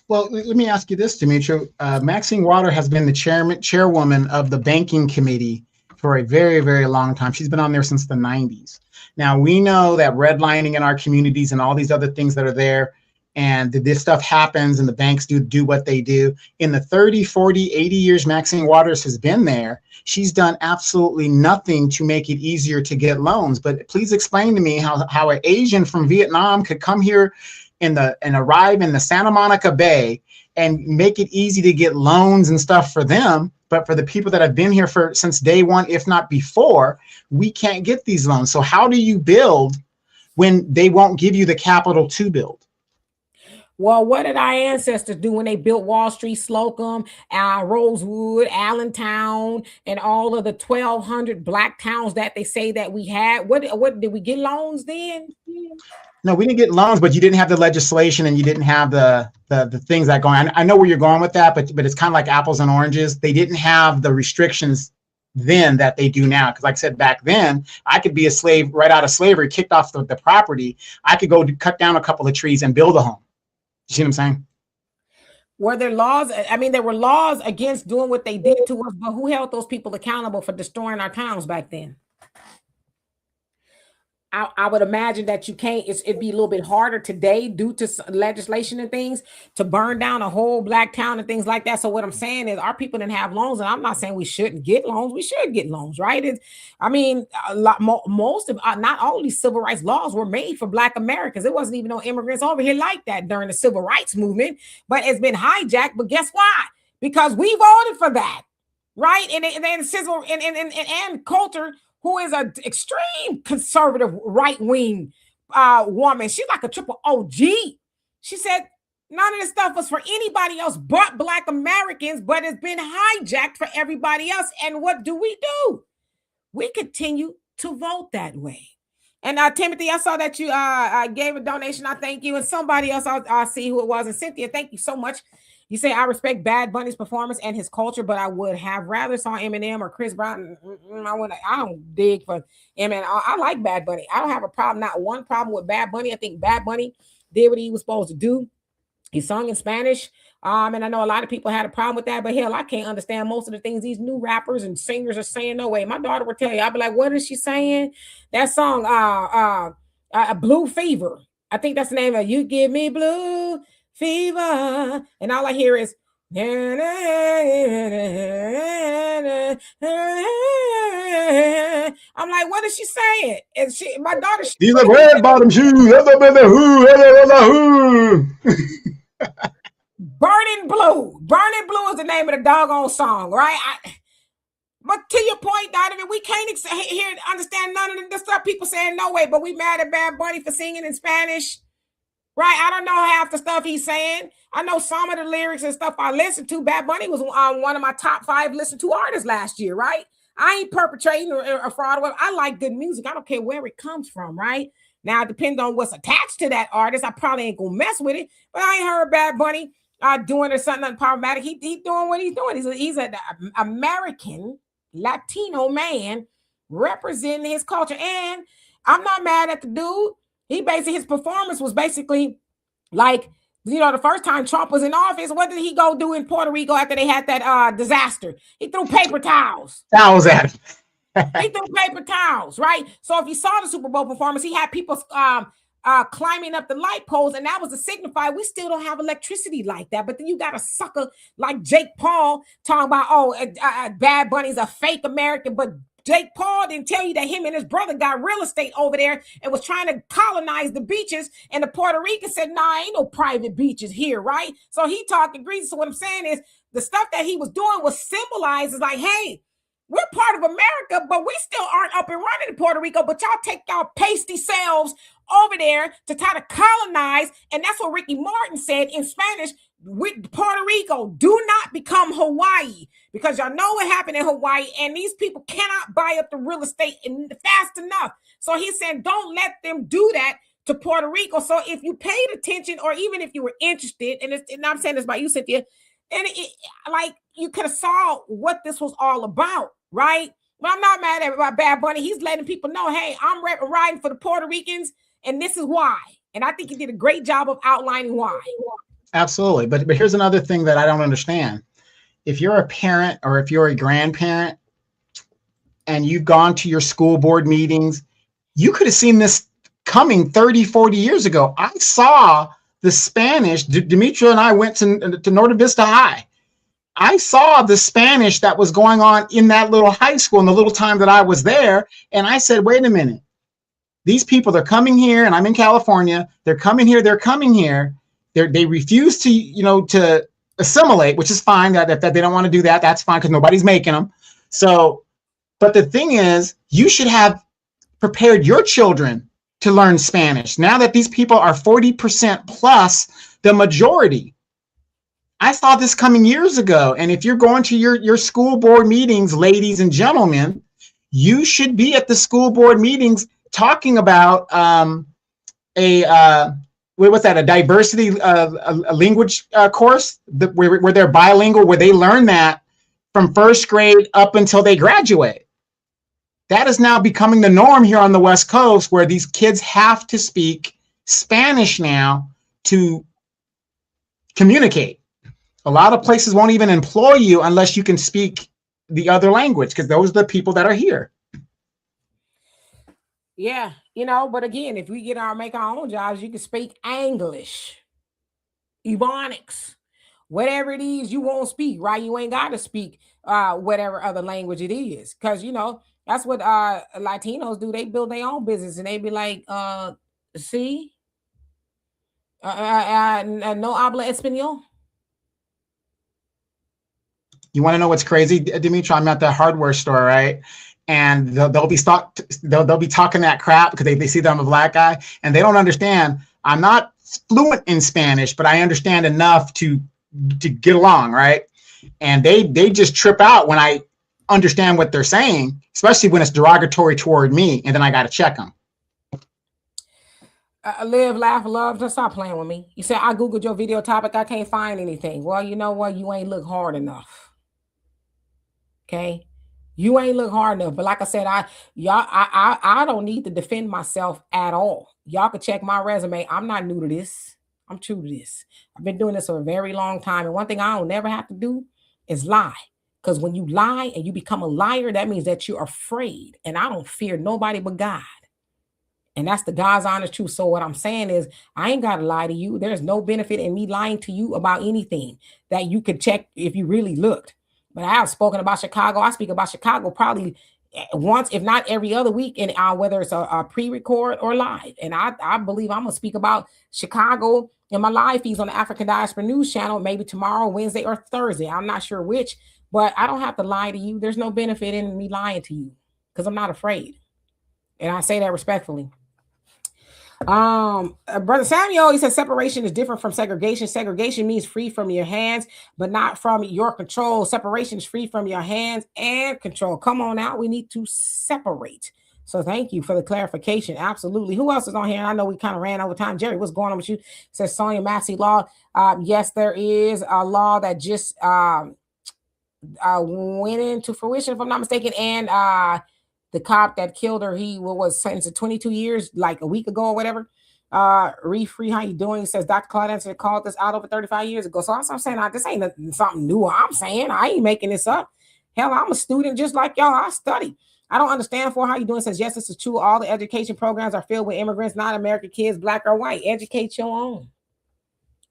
Well, let me ask you this, Demetria. Maxine Waters has been the chairwoman of the banking committee for a very, very long time. She's been on there since the 90s. Now, we know that redlining in our communities and all these other things that are there, and this stuff happens and the banks do what they do. In the 30, 40, 80 years Maxine Waters has been there, she's done absolutely nothing to make it easier to get loans. But please explain to me how an Asian from Vietnam could come here and arrive in the Santa Monica Bay and make it easy to get loans and stuff for them. But for the people that have been here since day one, if not before, we can't get these loans. So how do you build when they won't give you the capital to build? Well, what did our ancestors do when they built Wall Street, Slocum, Rosewood, Allentown, and all of the 1,200 black towns that they say that we had? What did we get loans then? No, we didn't get loans, but you didn't have the legislation and you didn't have the things that go on. I know where you're going with that, but it's kind of like apples and oranges. They didn't have the restrictions then that they do now. Because like I said, back then, I could be a slave right out of slavery, kicked off the property. I could go cut down a couple of trees and build a home. You see what I'm saying? Were there laws? I mean, there were laws against doing what they did to us, but who held those people accountable for destroying our towns back then? I would imagine that you can't. It'd be a little bit harder today due to legislation and things to burn down a whole black town and things like that. So what I'm saying is, our people didn't have loans, and I'm not saying we shouldn't get loans. We should get loans, right? I mean, a lot most of not all these civil rights laws were made for Black Americans. It wasn't even no immigrants over here like that during the civil rights movement, but it's been hijacked. But guess why? Because we voted for that, right? And then Sizzle and Coulter, who is an extreme conservative right-wing woman. She's like a triple OG. She said none of this stuff was for anybody else but Black Americans, but it's been hijacked for everybody else. And what do? We continue to vote that way. And Timothy, I saw that you gave a donation. I thank you. And somebody else, I'll see who it was. And Cynthia, thank you so much. You say, I respect Bad Bunny's performance and his culture, but I would have rather saw Eminem or Chris Brown. I don't dig for Eminem. I like Bad Bunny. I don't have a problem, not one problem with Bad Bunny. I think Bad Bunny did what he was supposed to do. He sung in Spanish. And I know a lot of people had a problem with that, but hell, I can't understand most of the things these new rappers and singers are saying. No way. My daughter would tell you, I'd be like, what is she saying? That song, Blue Fever. I think that's the name of it. You give me blue fever, and all I hear is I'm like, what is she saying? And my daughter, these are red bottom shoes. Burning Blue is the name of the doggone song, right? But to your point, Donovan, we can't understand none of the stuff people saying. No way, but we mad at Bad Bunny for singing in Spanish. Right, I don't know half the stuff he's saying. I know some of the lyrics and stuff I listened to. Bad Bunny was one of my top 5 listened to artists last year, right? I ain't perpetrating a fraud. I like good music. I don't care where it comes from, right? Now, it depends on what's attached to that artist. I probably ain't gonna mess with it, but I ain't heard Bad Bunny doing or something problematic. He doing what he's doing. He's an American Latino man representing his culture, and I'm not mad at the dude. His performance was basically like, the first time Trump was in office, what did he go do in Puerto Rico after they had that disaster? He threw paper towels. Towels at him. He threw paper towels, right? So if you saw the Super Bowl performance, he had people climbing up the light poles, and that was to signify we still don't have electricity like that. But then you got a sucker like Jake Paul talking about, Bad Bunny's a fake American, but Jake Paul didn't tell you that him and his brother got real estate over there and was trying to colonize the beaches. And the Puerto Ricans said, nah, ain't no private beaches here, right? So he talking greasy. So what I'm saying is the stuff that he was doing was symbolized as like, hey, we're part of America, but we still aren't up and running in Puerto Rico. But y'all take y'all pasty selves over there to try to colonize. And that's what Ricky Martin said in Spanish. With Puerto Rico, do not become Hawaii, because y'all know what happened in Hawaii, and these people cannot buy up the real estate fast enough. So he's saying, don't let them do that to Puerto Rico. So if you paid attention, or even if you were interested, and I'm saying this about you, Cynthia, and like you could have saw what this was all about, right? But I'm not mad at Bad Bunny. He's letting people know, hey, I'm riding for the Puerto Ricans, and this is why. And I think he did a great job of outlining why. Absolutely. But here's another thing that I don't understand. If you're a parent or if you're a grandparent and you've gone to your school board meetings, you could have seen this coming 30, 40 years ago. I saw the Spanish. Demetria and I went to Norte Vista High. I saw the Spanish that was going on in that little high school in the little time that I was there. And I said, wait a minute. These people, they're coming here, and I'm in California. They're coming here. They refuse to assimilate, which is fine. That if they don't want to do that, that's fine, because nobody's making them. So, but the thing is, you should have prepared your children to learn Spanish. Now that these people are 40% plus the majority. I saw this coming years ago. And if you're going to your school board meetings, ladies and gentlemen, you should be at the school board meetings talking about a diversity a language course where they're bilingual, where they learn that from first grade up until they graduate. That is now becoming the norm here on the West Coast, where these kids have to speak Spanish now to communicate. A lot of places won't even employ you unless you can speak the other language, because those are the people that are here. Yeah, but again, if we make our own jobs, you can speak English, Ebonics, whatever it is you won't speak, right? You ain't got to speak whatever other language it is, because that's what Latinos do. They build their own business, and they be like, see, no habla español. You want to know what's crazy, Dimitri? I'm at the hardware store, right? And they'll be talking that crap because they see that I'm a black guy, and they don't understand. I'm not fluent in Spanish, but I understand enough to get along, right? And they just trip out when I understand what they're saying, especially when it's derogatory toward me, and then I got to check them. Live, laugh, love. Just stop playing with me. You said I googled your video topic. I can't find anything. Well, you know what? You ain't look hard enough. Okay, you ain't look hard enough. But like I said, I don't need to defend myself at all. Y'all can check my resume. I'm not new to this. I'm true to this. I've been doing this for a very long time. And one thing I don't never have to do is lie. Because when you lie and you become a liar, that means that you're afraid. And I don't fear nobody but God. And that's the God's honest truth. So what I'm saying is, I ain't got to lie to you. There's no benefit in me lying to you about anything that you could check if you really looked. But I have spoken about Chicago. I speak about Chicago probably once, if not every other week, and whether it's a pre-record or live. And I believe I'm going to speak about Chicago in my live feeds on the African Diaspora News channel, maybe tomorrow, Wednesday, or Thursday. I'm not sure which, but I don't have to lie to you. There's no benefit in me lying to you because I'm not afraid. And I say that respectfully. Brother Samuel, he said separation is different from segregation. Segregation means free from your hands, but not from your control. Separation is free from your hands and control. Come on out. We need to separate. So thank you for the clarification. Absolutely. Who else is on here? I know we kind of ran over time. Jerry, what's going on with you? Says Sonia Massey law. Yes, there is a law that just went into fruition, if I'm not mistaken, and the cop that killed her, he was sentenced to 22 years, like a week ago or whatever. Free, how you doing? He says Dr. Claude Anderson called this out over 35 years ago. So that's what I'm saying. This ain't something new. I'm saying I ain't making this up. Hell, I'm a student just like y'all. I study. I don't understand for how you doing. Says yes, this is true. All the education programs are filled with immigrants, not American kids, black or white. Educate your own.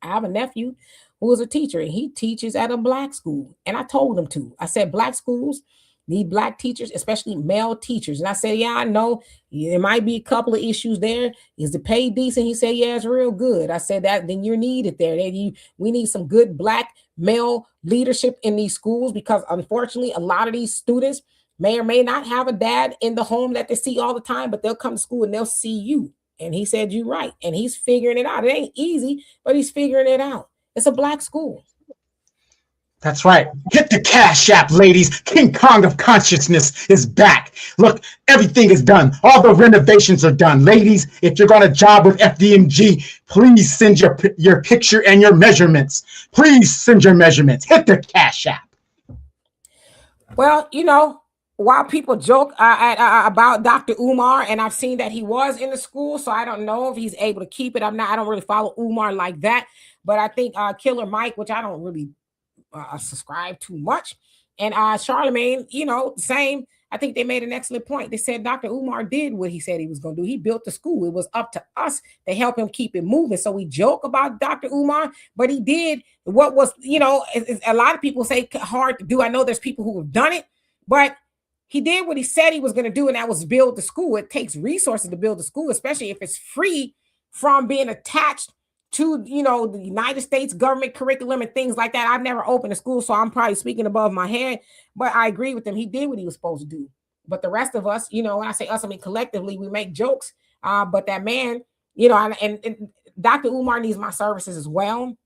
I have a nephew who is a teacher, and he teaches at a black school. And I told him to. I said black schools need black teachers, especially male teachers. And I said, yeah, I know there might be a couple of issues there. Is the pay decent? He said, yeah, it's real good. I said that then you're needed there. We need some good black male leadership in these schools, because unfortunately, a lot of these students may or may not have a dad in the home that they see all the time, but they'll come to school and they'll see you. And he said, you're right. And he's figuring it out. It ain't easy, but he's figuring it out. It's a black school. That's right. Hit the Cash App, ladies. King Kong of Consciousness is back. Look, everything is done. All the renovations are done. Ladies, if you're going to job with FDMG, please send your picture and your measurements. Please send your measurements. Hit the Cash App. Well, while people joke about Dr. Umar, and I've seen that he was in the school, so I don't know if he's able to keep it. I don't really follow Umar like that, but I think Killer Mike, which I don't really subscribe too much, and Charlemagne, same. I think they made an excellent point. They said Dr. Umar did what he said he was going to do. He built the school. It was up to us to help him keep it moving. So we joke about Dr. Umar, but he did what was, a lot of people say hard to do. I know there's people who have done it, but he did what he said he was going to do, and that was build the school. It takes resources to build the school, especially if it's free from being attached to, the United States government curriculum and things like that. I've never opened a school, so I'm probably speaking above my head, but I agree with him. He did what he was supposed to do. But the rest of us, when I say us, I mean collectively, we make jokes. But that man, and Dr. Umar needs my services as well,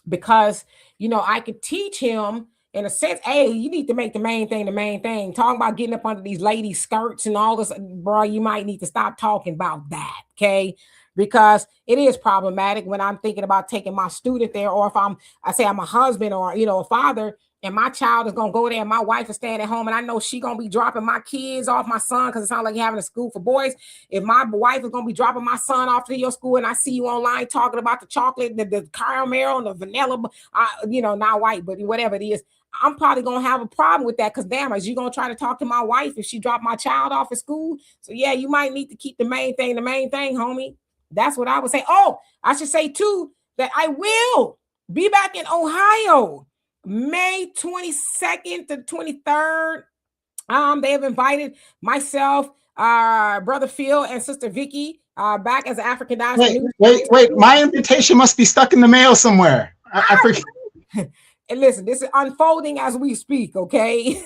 because, I could teach him in a sense. Hey, you need to make the main thing. Talking about getting up under these ladies' skirts and all this, bro, you might need to stop talking about that, okay? Because it is problematic when I'm thinking about taking my student there, or if I'm a husband or, a father, and my child is gonna go there, and my wife is staying at home, and I know she gonna be dropping my kids off, my son, because it sounds like you're having a school for boys. If my wife is gonna be dropping my son off to your school, and I see you online talking about the chocolate, the caramel, and the vanilla, not white, but whatever it is, I'm probably gonna have a problem with that. Because damn, is you gonna try to talk to my wife if she dropped my child off at school? So yeah, you might need to keep the main thing, homie. That's what I would say. Oh, I should say too that I will be back in Ohio May 22nd to 23rd. They have invited myself, Brother Phil, and Sister Vicky back as African diaspora. Wait. My invitation must be stuck in the mail somewhere. I forget. And listen, this is unfolding as we speak, okay?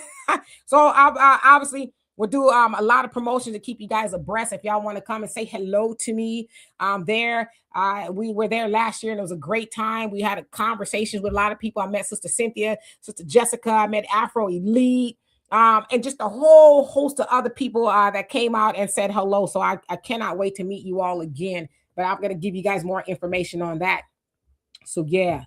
So I obviously we'll do a lot of promotions to keep you guys abreast. If y'all want to come and say hello to me, we were there last year and it was a great time. We had a conversation with a lot of people. I met Sister Cynthia, Sister Jessica, I met Afro Elite, and just a whole host of other people that came out and said hello. So I cannot wait to meet you all again, but I'm going to give you guys more information on that. So yeah.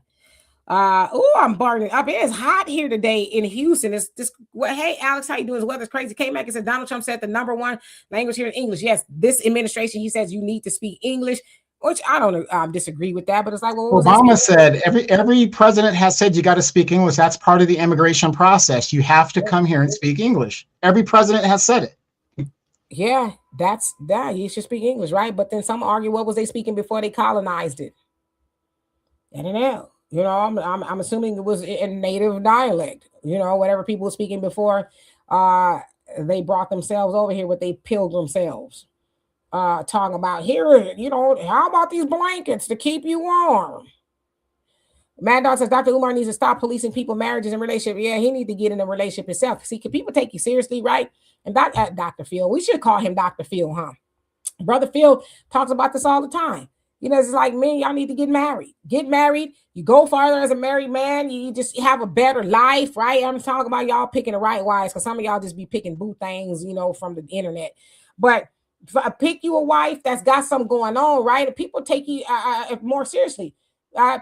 I'm burning up. It is hot here today in Houston. Hey, Alex, how you doing? The weather's crazy. Came back and said Donald Trump said the number one language here in English. Yes, this administration, he says you need to speak English, which I don't disagree with that. But it's like, well, Obama said every president has said you got to speak English. That's part of the immigration process. You have to come here and speak English. Every president has said it. Yeah, that's that. You should speak English, right? But then some argue, what was they speaking before they colonized it? I don't know. I'm assuming it was in native dialect, whatever people were speaking before they brought themselves over here with their pilgrim selves. Talking about here, how about these blankets to keep you warm? Mad Dog says Dr. Umar needs to stop policing people, marriages, and relationships. Yeah, he needs to get in a relationship himself. See, can people take you seriously, right? And Dr. Phil, we should call him Dr. Phil, huh? Brother Phil talks about this all the time. It's like, man, y'all need to get married. Get married. You go farther as a married man. You just have a better life, right? I'm talking about y'all picking the right wives, because some of y'all just be picking boo things, from the internet. But pick you a wife that's got something going on, right? And people take you more seriously.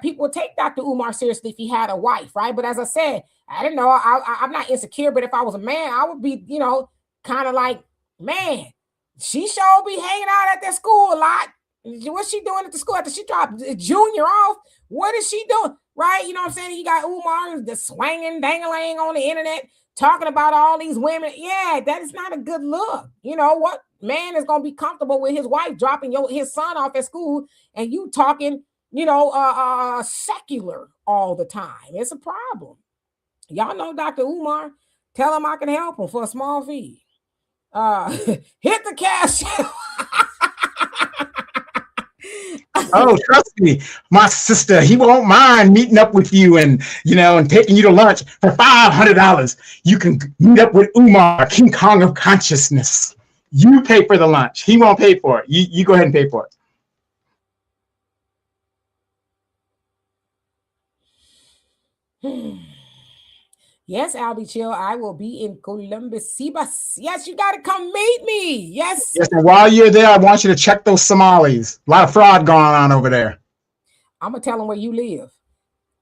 People would take Dr. Umar seriously if he had a wife, right? But as I said, I don't know. I'm not insecure, but if I was a man, I would be, kind of like, man, she sure be hanging out at that school a lot. What's she doing at the school after she dropped Junior off? What is she doing? Right? You know what I'm saying? You got Umar the swinging, dangling on the internet, talking about all these women. Yeah, that is not a good look. What man is going to be comfortable with his wife dropping his son off at school and you talking, secular all the time? It's a problem. Y'all know Dr. Umar. Tell him I can help him for a small fee. Hit the cash. Oh, trust me, my sister, he won't mind meeting up with you and taking you to lunch for $500. You can meet up with Umar, King Kong of consciousness. You pay for the lunch. He won't pay for it. You go ahead and pay for it. Yes, Albie Chill, I will be in Columbus, Sebas. Yes, you got to come meet me. Yes. Yes, and while you're there, I want you to check those Somalis. A lot of fraud going on over there. I'm going to tell them where you live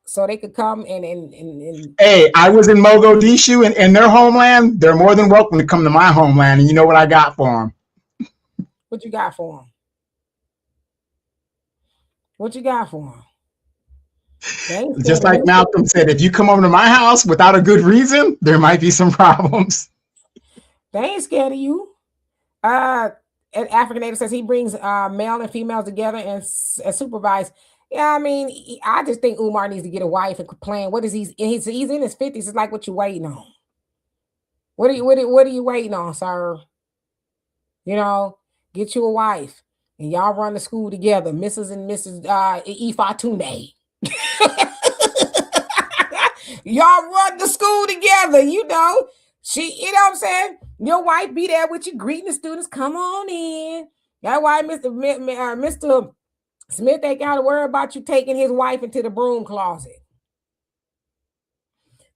so they could come and Hey, I was in Mogadishu in their homeland. They're more than welcome to come to my homeland, and you know what I got for them. What you got for them? What you got for them? Just like Malcolm said, if you come over to my house without a good reason, there might be some problems. They ain't scared of you. African Native says he brings male and females together and supervise. Yeah, I mean, I just think Umar needs to get a wife and plan. What is he's in his 50s? It's like, what you waiting on? What are you waiting on, sir? Get you a wife and y'all run the school together, Mrs. and Mrs. Ifatunde. Y'all run the school together, she, what I'm saying? Your wife be there with you, greeting the students. Come on in. That's why Mr. Smith ain't got to worry about you taking his wife into the broom closet.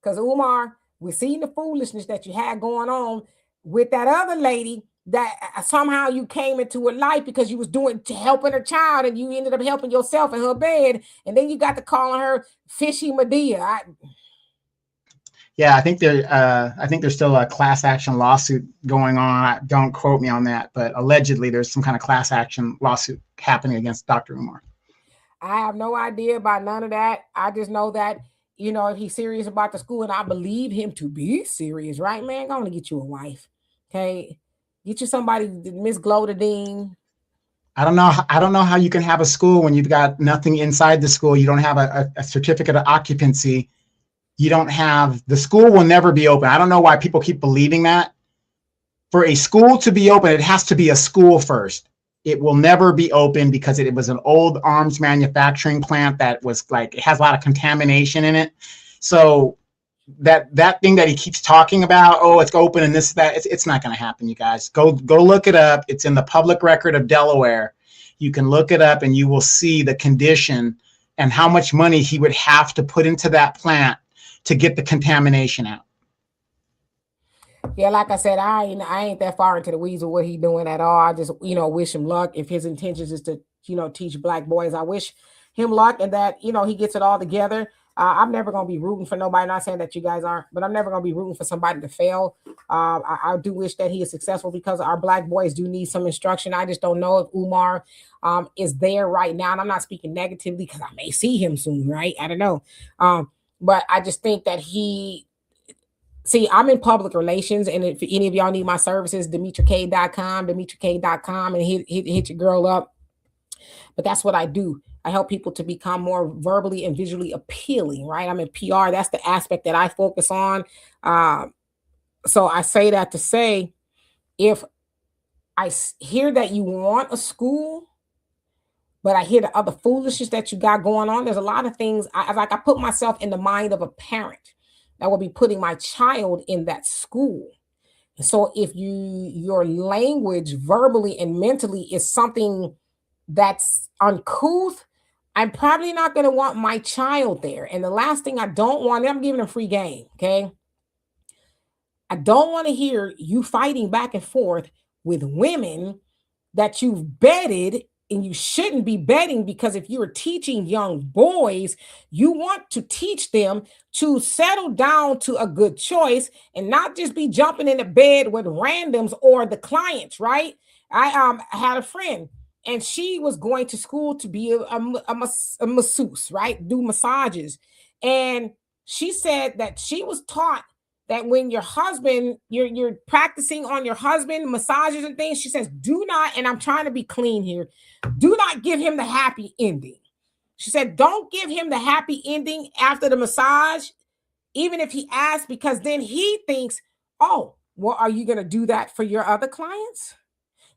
Because Umar, we've seen the foolishness that you had going on with that other lady that somehow you came into her life because you was helping her child and you ended up helping yourself in her bed. And then you got to calling her Fishy Medea. Yeah, I think there's still a class action lawsuit going on. Don't quote me on that, but allegedly there's some kind of class action lawsuit happening against Dr. Umar. I have no idea about none of that. I just know that, if he's serious about the school, and I believe him to be serious, right, man? Go on and get you a wife. Okay. Get you somebody, Miss Glodadine. I don't know how you can have a school when you've got nothing inside the school. You don't have a certificate of occupancy. You don't have, the school will never be open. I don't know why people keep believing that. For a school to be open, it has to be a school first. It will never be open because it was an old arms manufacturing plant that was like, it has a lot of contamination in it. So that thing that he keeps talking about, oh, it's open and this, that, it's not going to happen, you guys. Go look it up. It's in the public record of Delaware. You can look it up and you will see the condition and how much money he would have to put into that plant to get the contamination out. Yeah, like I said, I ain't that far into the weeds of what he doing at all. I just, wish him luck. If his intentions is to, teach black boys, I wish him luck and that, he gets it all together. I'm never going to be rooting for nobody. Not saying that you guys aren't, but I'm never going to be rooting for somebody to fail. I do wish that he is successful because our black boys do need some instruction. I just don't know if Umar is there right now. And I'm not speaking negatively because I may see him soon, right? I don't know. But I just think that I'm in public relations, and if any of y'all need my services, DimitraK.com, and hit your girl up. But that's what I do. I help people to become more verbally and visually appealing, right? I'm in PR. That's the aspect that I focus on. So I say that to say, if I hear that you want a school, but I hear the other foolishness that you got going on, there's a lot of things. I put myself in the mind of a parent that will be putting my child in that school. So if your language verbally and mentally is something that's uncouth, I'm probably not going to want my child there. And the last thing I don't want, I'm giving them free game. Okay. I don't want to hear you fighting back and forth with women that you've bedded, and you shouldn't be betting, because if you're teaching young boys, you want to teach them to settle down to a good choice and not just be jumping into bed with randoms or the clients, right? I had a friend, and she was going to school to be a masseuse, right? Do massages. And she said that she was taught that when your husband, you're practicing on your husband, massages and things, she says, do not, and I'm trying to be clean here, do not give him the happy ending. She said, don't give him the happy ending after the massage, even if he asks, because then he thinks, oh, well, are you going to do that for your other clients?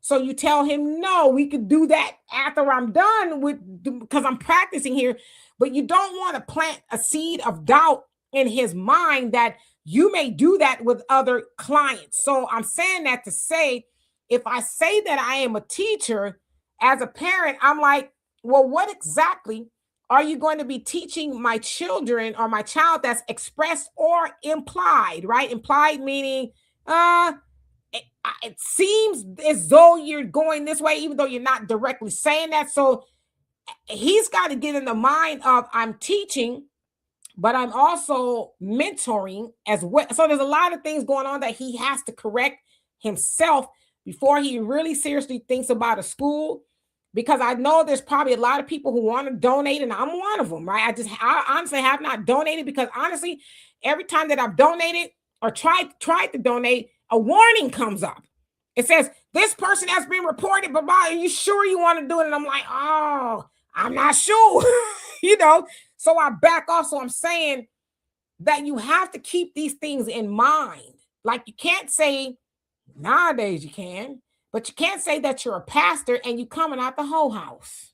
So you tell him, no, we could do that after I'm done because I'm practicing here. But you don't want to plant a seed of doubt in his mind that you may do that with other clients. So I'm saying that to say, if I say that I am a teacher, as a parent, I'm like, well, what exactly are you going to be teaching my children or my child that's expressed or implied, right? Implied meaning, it seems as though you're going this way, even though you're not directly saying that. So he's got to get in the mind of, I'm teaching, but I'm also mentoring as well. So there's a lot of things going on that he has to correct himself before he really seriously thinks about a school. Because I know there's probably a lot of people who want to donate, and I'm one of them, right? I honestly have not donated, because honestly, every time that I've donated or tried to donate, a warning comes up. It says, this person has been reported, but are you sure you want to do it? And I'm like, oh, I'm not sure, so I back off. So I'm saying that you have to keep these things in mind. Like, you can't say, nowadays you can, but you can't say that you're a pastor and you coming out the whole house.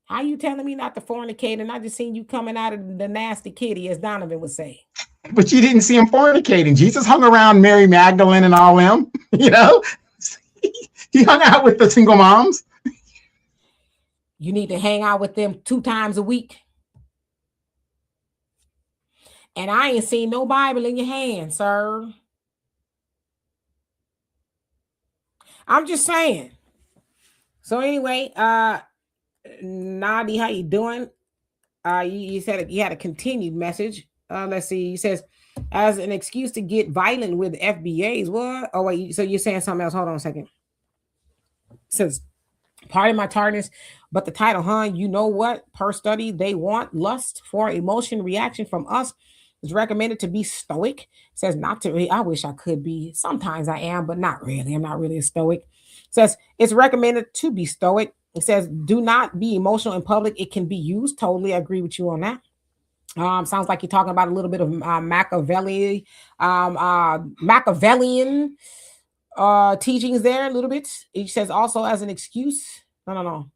How you telling me not to fornicate, and I just seen you coming out of the nasty kitty, as Donovan would say? But you didn't see him fornicating. Jesus hung around Mary Magdalene and all them, He hung out with the single moms. You need to hang out with them 2 times a week. And I ain't seen no Bible in your hand, sir. I'm just saying. So anyway, Nadi, how you doing? You said you had a continued message. Let's see. He says, as an excuse to get violent with FBAs. What? Oh, wait. So you're saying something else. Hold on a second. It says, pardon my tardiness, but the title, you know what? Per study, they want lust for emotion reaction from us. It's recommended to be stoic. It says not to. I wish I could be. Sometimes I am, but not really. I'm not really a stoic. It says it's recommended to be stoic. It says do not be emotional in public. It can be used. Totally agree with you on that. Sounds like you're talking about a little bit of Machiavellian teachings there a little bit. He says also as an excuse. No.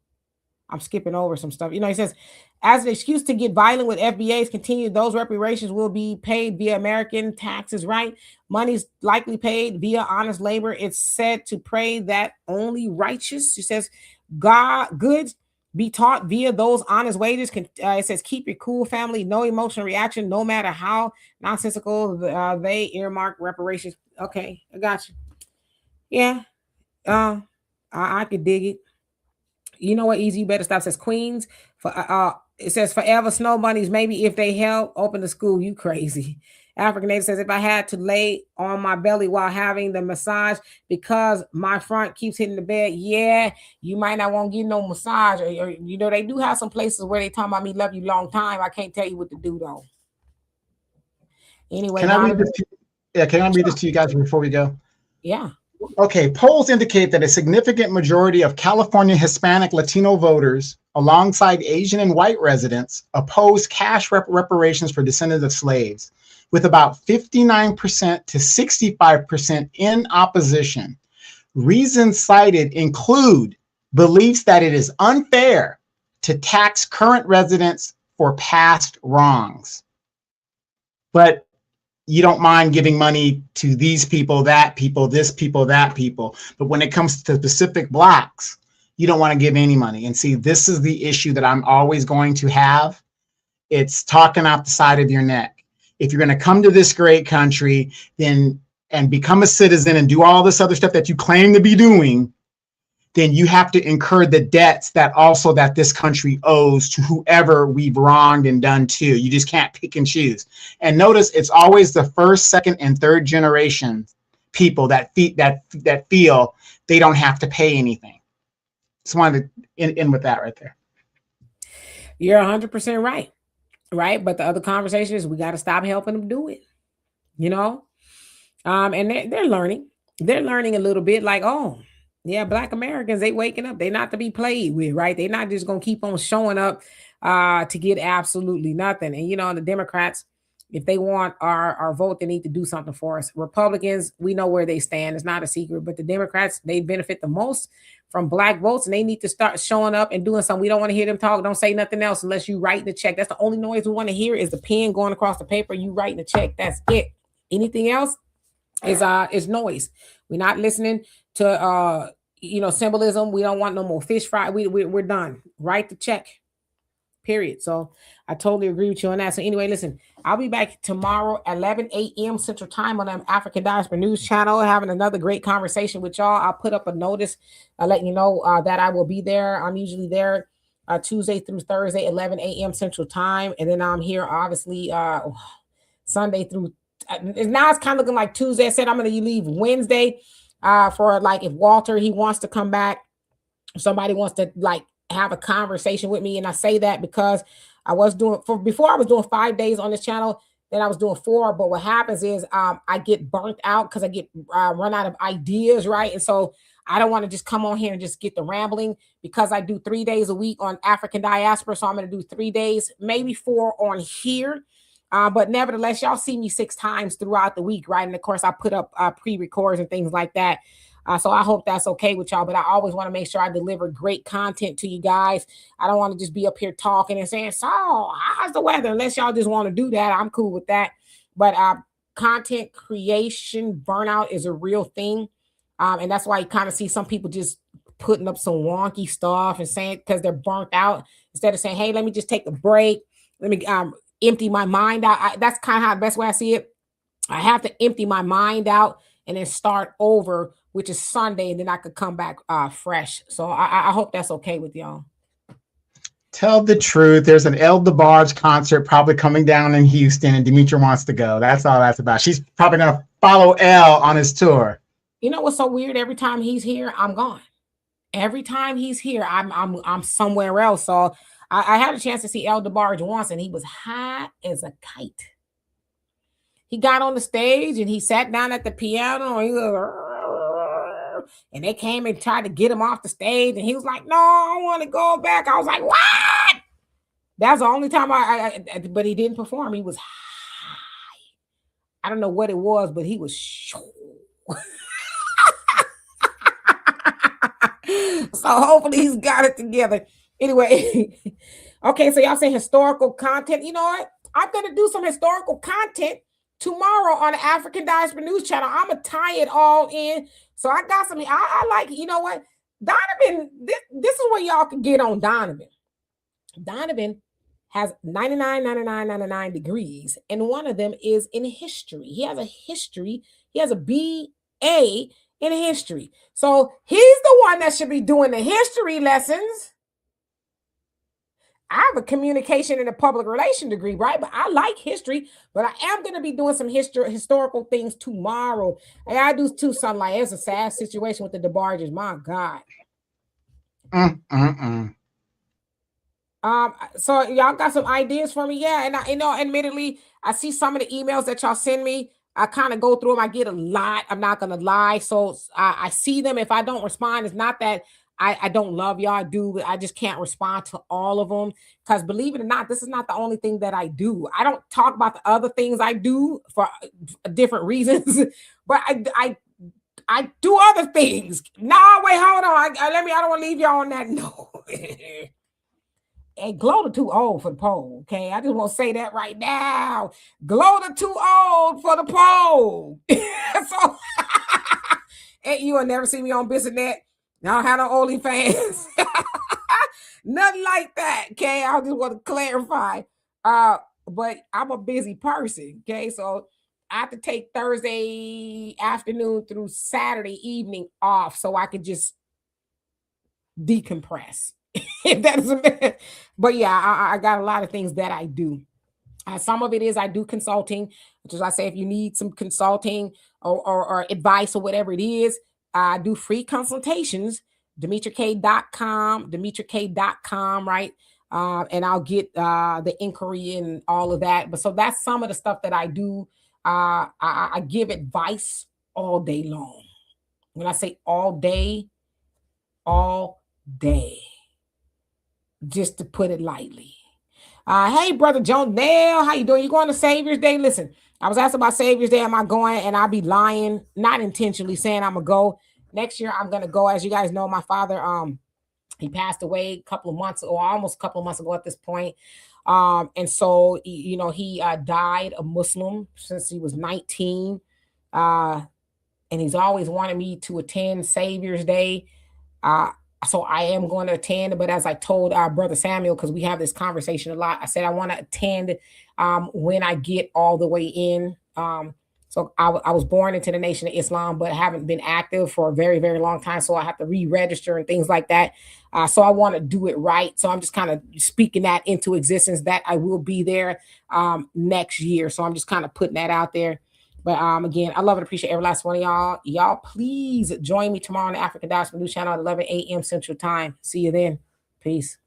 I'm skipping over some stuff. He says, as an excuse to get violent with FBAs, continue, those reparations will be paid via American taxes, right? Money's likely paid via honest labor. It's said to pray that only righteous, he says, goods be taught via those honest wages. It says, keep your cool, family, no emotional reaction, no matter how nonsensical they earmark reparations. Okay, I got you. Yeah, I could dig it. You know what? Easy, you better stop. It says Queens for it says forever snow bunnies. Maybe if they help open the school, you crazy. African Native says if I had to lay on my belly while having the massage because my front keeps hitting the bed, yeah, you might not want to get no massage. Or they do have some places where they talk about me love you long time. I can't tell you what to do though. Anyway, can I read this to you guys before we go? Yeah. Okay, polls indicate that a significant majority of California Hispanic Latino voters, alongside Asian and white residents, oppose cash reparations for descendants of slaves, with about 59% to 65% in opposition. Reasons cited include beliefs that it is unfair to tax current residents for past wrongs. But you don't mind giving money to these people, that people, this people, that people. But when it comes to specific blocks, you don't want to give any money. And see, this is the issue that I'm always going to have. It's talking out the side of your neck. If you're going to come to this great country and become a citizen and do all this other stuff that you claim to be doing, then you have to incur the debts that this country owes to whoever we've wronged and done to. You just can't pick and choose. And notice it's always the first, second, and third generation people that feel they don't have to pay anything. Just wanted to end with that right there. You're 100% right. Right. But the other conversation is we got to stop helping them do it. And they're learning. They're learning a little bit like, oh, yeah, Black Americans, they waking up. They're not to be played with, right? They're not just going to keep on showing up to get absolutely nothing. And, the Democrats, if they want our vote, they need to do something for us. Republicans, we know where they stand. It's not a secret. But the Democrats, they benefit the most from Black votes, and they need to start showing up and doing something. We don't want to hear them talk. Don't say nothing else unless you write the check. That's the only noise we want to hear is the pen going across the paper. You writing the check. That's it. Anything else is noise. We're not listening to symbolism. We don't want no more fish fry. We're done. Write the check. Period. So I totally agree with you on that. So anyway, listen, I'll be back tomorrow at 11 a.m. Central Time on the African Diaspora News Channel, having another great conversation with y'all. I'll put up a notice letting you know that I will be there. I'm usually there Tuesday through Thursday, 11 a.m. Central Time. And then I'm here, obviously, Sunday through. Now it's kind of looking like Tuesday. I said I'm going to leave Wednesday for like if Walter, he wants to come back. Somebody wants to like have a conversation with me. And I say that because I was doing 5 days on this channel. Then I was doing 4. But what happens is I get burnt out because I get run out of ideas. Right. And so I don't want to just come on here and just get the rambling because I do 3 days a week on African Diaspora. So I'm going to do 3 days, maybe 4 on here. But nevertheless, y'all see me 6 times throughout the week, right? And of course, I put up pre-records and things like that. So I hope that's okay with y'all. But I always want to make sure I deliver great content to you guys. I don't want to just be up here talking and saying, so how's the weather? Unless y'all just want to do that, I'm cool with that. But content creation burnout is a real thing. And that's why you kind of see some people just putting up some wonky stuff and saying because they're burnt out instead of saying, hey, let me just take a break. Let me empty my mind out. That's kind of how the best way I see it. I have to empty my mind out and then start over, which is Sunday, and then I could come back fresh. So I hope that's okay with y'all. Tell the truth. There's an El DeBarge concert probably coming down in Houston, and Demetra wants to go. That's all that's about. She's probably going to follow El on his tour. You know what's so weird? Every time he's here, I'm gone. Every time he's here, I'm somewhere else. So I had a chance to see El DeBarge once, and he was high as a kite. He got on the stage and he sat down at the piano, and they came and tried to get him off the stage, and he was like, "No, I want to go back." I was like, "What?" That's the only time but he didn't perform. He was high. I don't know what it was, but he was so hopefully he's got it together. Anyway, okay, so y'all say historical content. You know what? I'm going to do some historical content tomorrow on the African Diaspora News Channel. I'm going to tie it all in. So I got some, I like, you know what? Donovan, this is where y'all can get on Donovan. Donovan has 99 degrees, and one of them is in history. He has a history. He has a BA in history. So he's the one that should be doing the history lessons. I have a communication and a public relation degree, right? But I like history, but I am going to be doing some historical things tomorrow. And I do too, something like it's a sad situation with the DeBarges. My God. So y'all got some ideas for me? Yeah. And I know, admittedly, I see some of the emails that y'all send me. I kind of go through them. I get a lot. I'm not going to lie. So I see them. If I don't respond, it's not that I don't love y'all. I do, but I just can't respond to all of them. Because believe it or not, this is not the only thing that I do. I don't talk about the other things I do for different reasons, but I do other things. No, wait, hold on. I don't want to leave y'all on that note. And Gloda too old for the poll, okay? I just want to say that right now. Gloda too old for the poll. So, and you will never see me on Bissonnet. I don't have no OnlyFans. Nothing like that, okay? I just want to clarify. But I'm a busy person, okay? So I have to take Thursday afternoon through Saturday evening off so I can just decompress. If that doesn't, but yeah, I got a lot of things that I do. Some of it is I do consulting, which is I say if you need some consulting or advice or whatever it is, I do free consultations. DemetraK.com, right? And I'll get the inquiry and all of that. But so that's some of the stuff that I do. I give advice all day long. When I say all day, just to put it lightly. Hey, Brother Joan Nail, how you doing? You going to Savior's Day? Listen, I was asked about Savior's Day. Am I going? And I'll be lying, not intentionally saying I'm going to go. Next year, I'm going to go. As you guys know, my father, he passed away a couple of months or almost a couple of months ago at this point. And so, you know, he died a Muslim since he was 19. And he's always wanted me to attend Savior's Day. So I am going to attend, but as I told our brother Samuel, because we have this conversation a lot, I said I want to attend when I get all the way in. So I was born into the Nation of Islam, but haven't been active for a very, very long time. So I have to re-register and things like that. So I want to do it right. So I'm just kind of speaking that into existence that I will be there next year. So I'm just kind of putting that out there. But again, I love and appreciate every last one of y'all. Y'all, please join me tomorrow on the African Diaspora News Channel at 11 a.m. Central Time. See you then. Peace.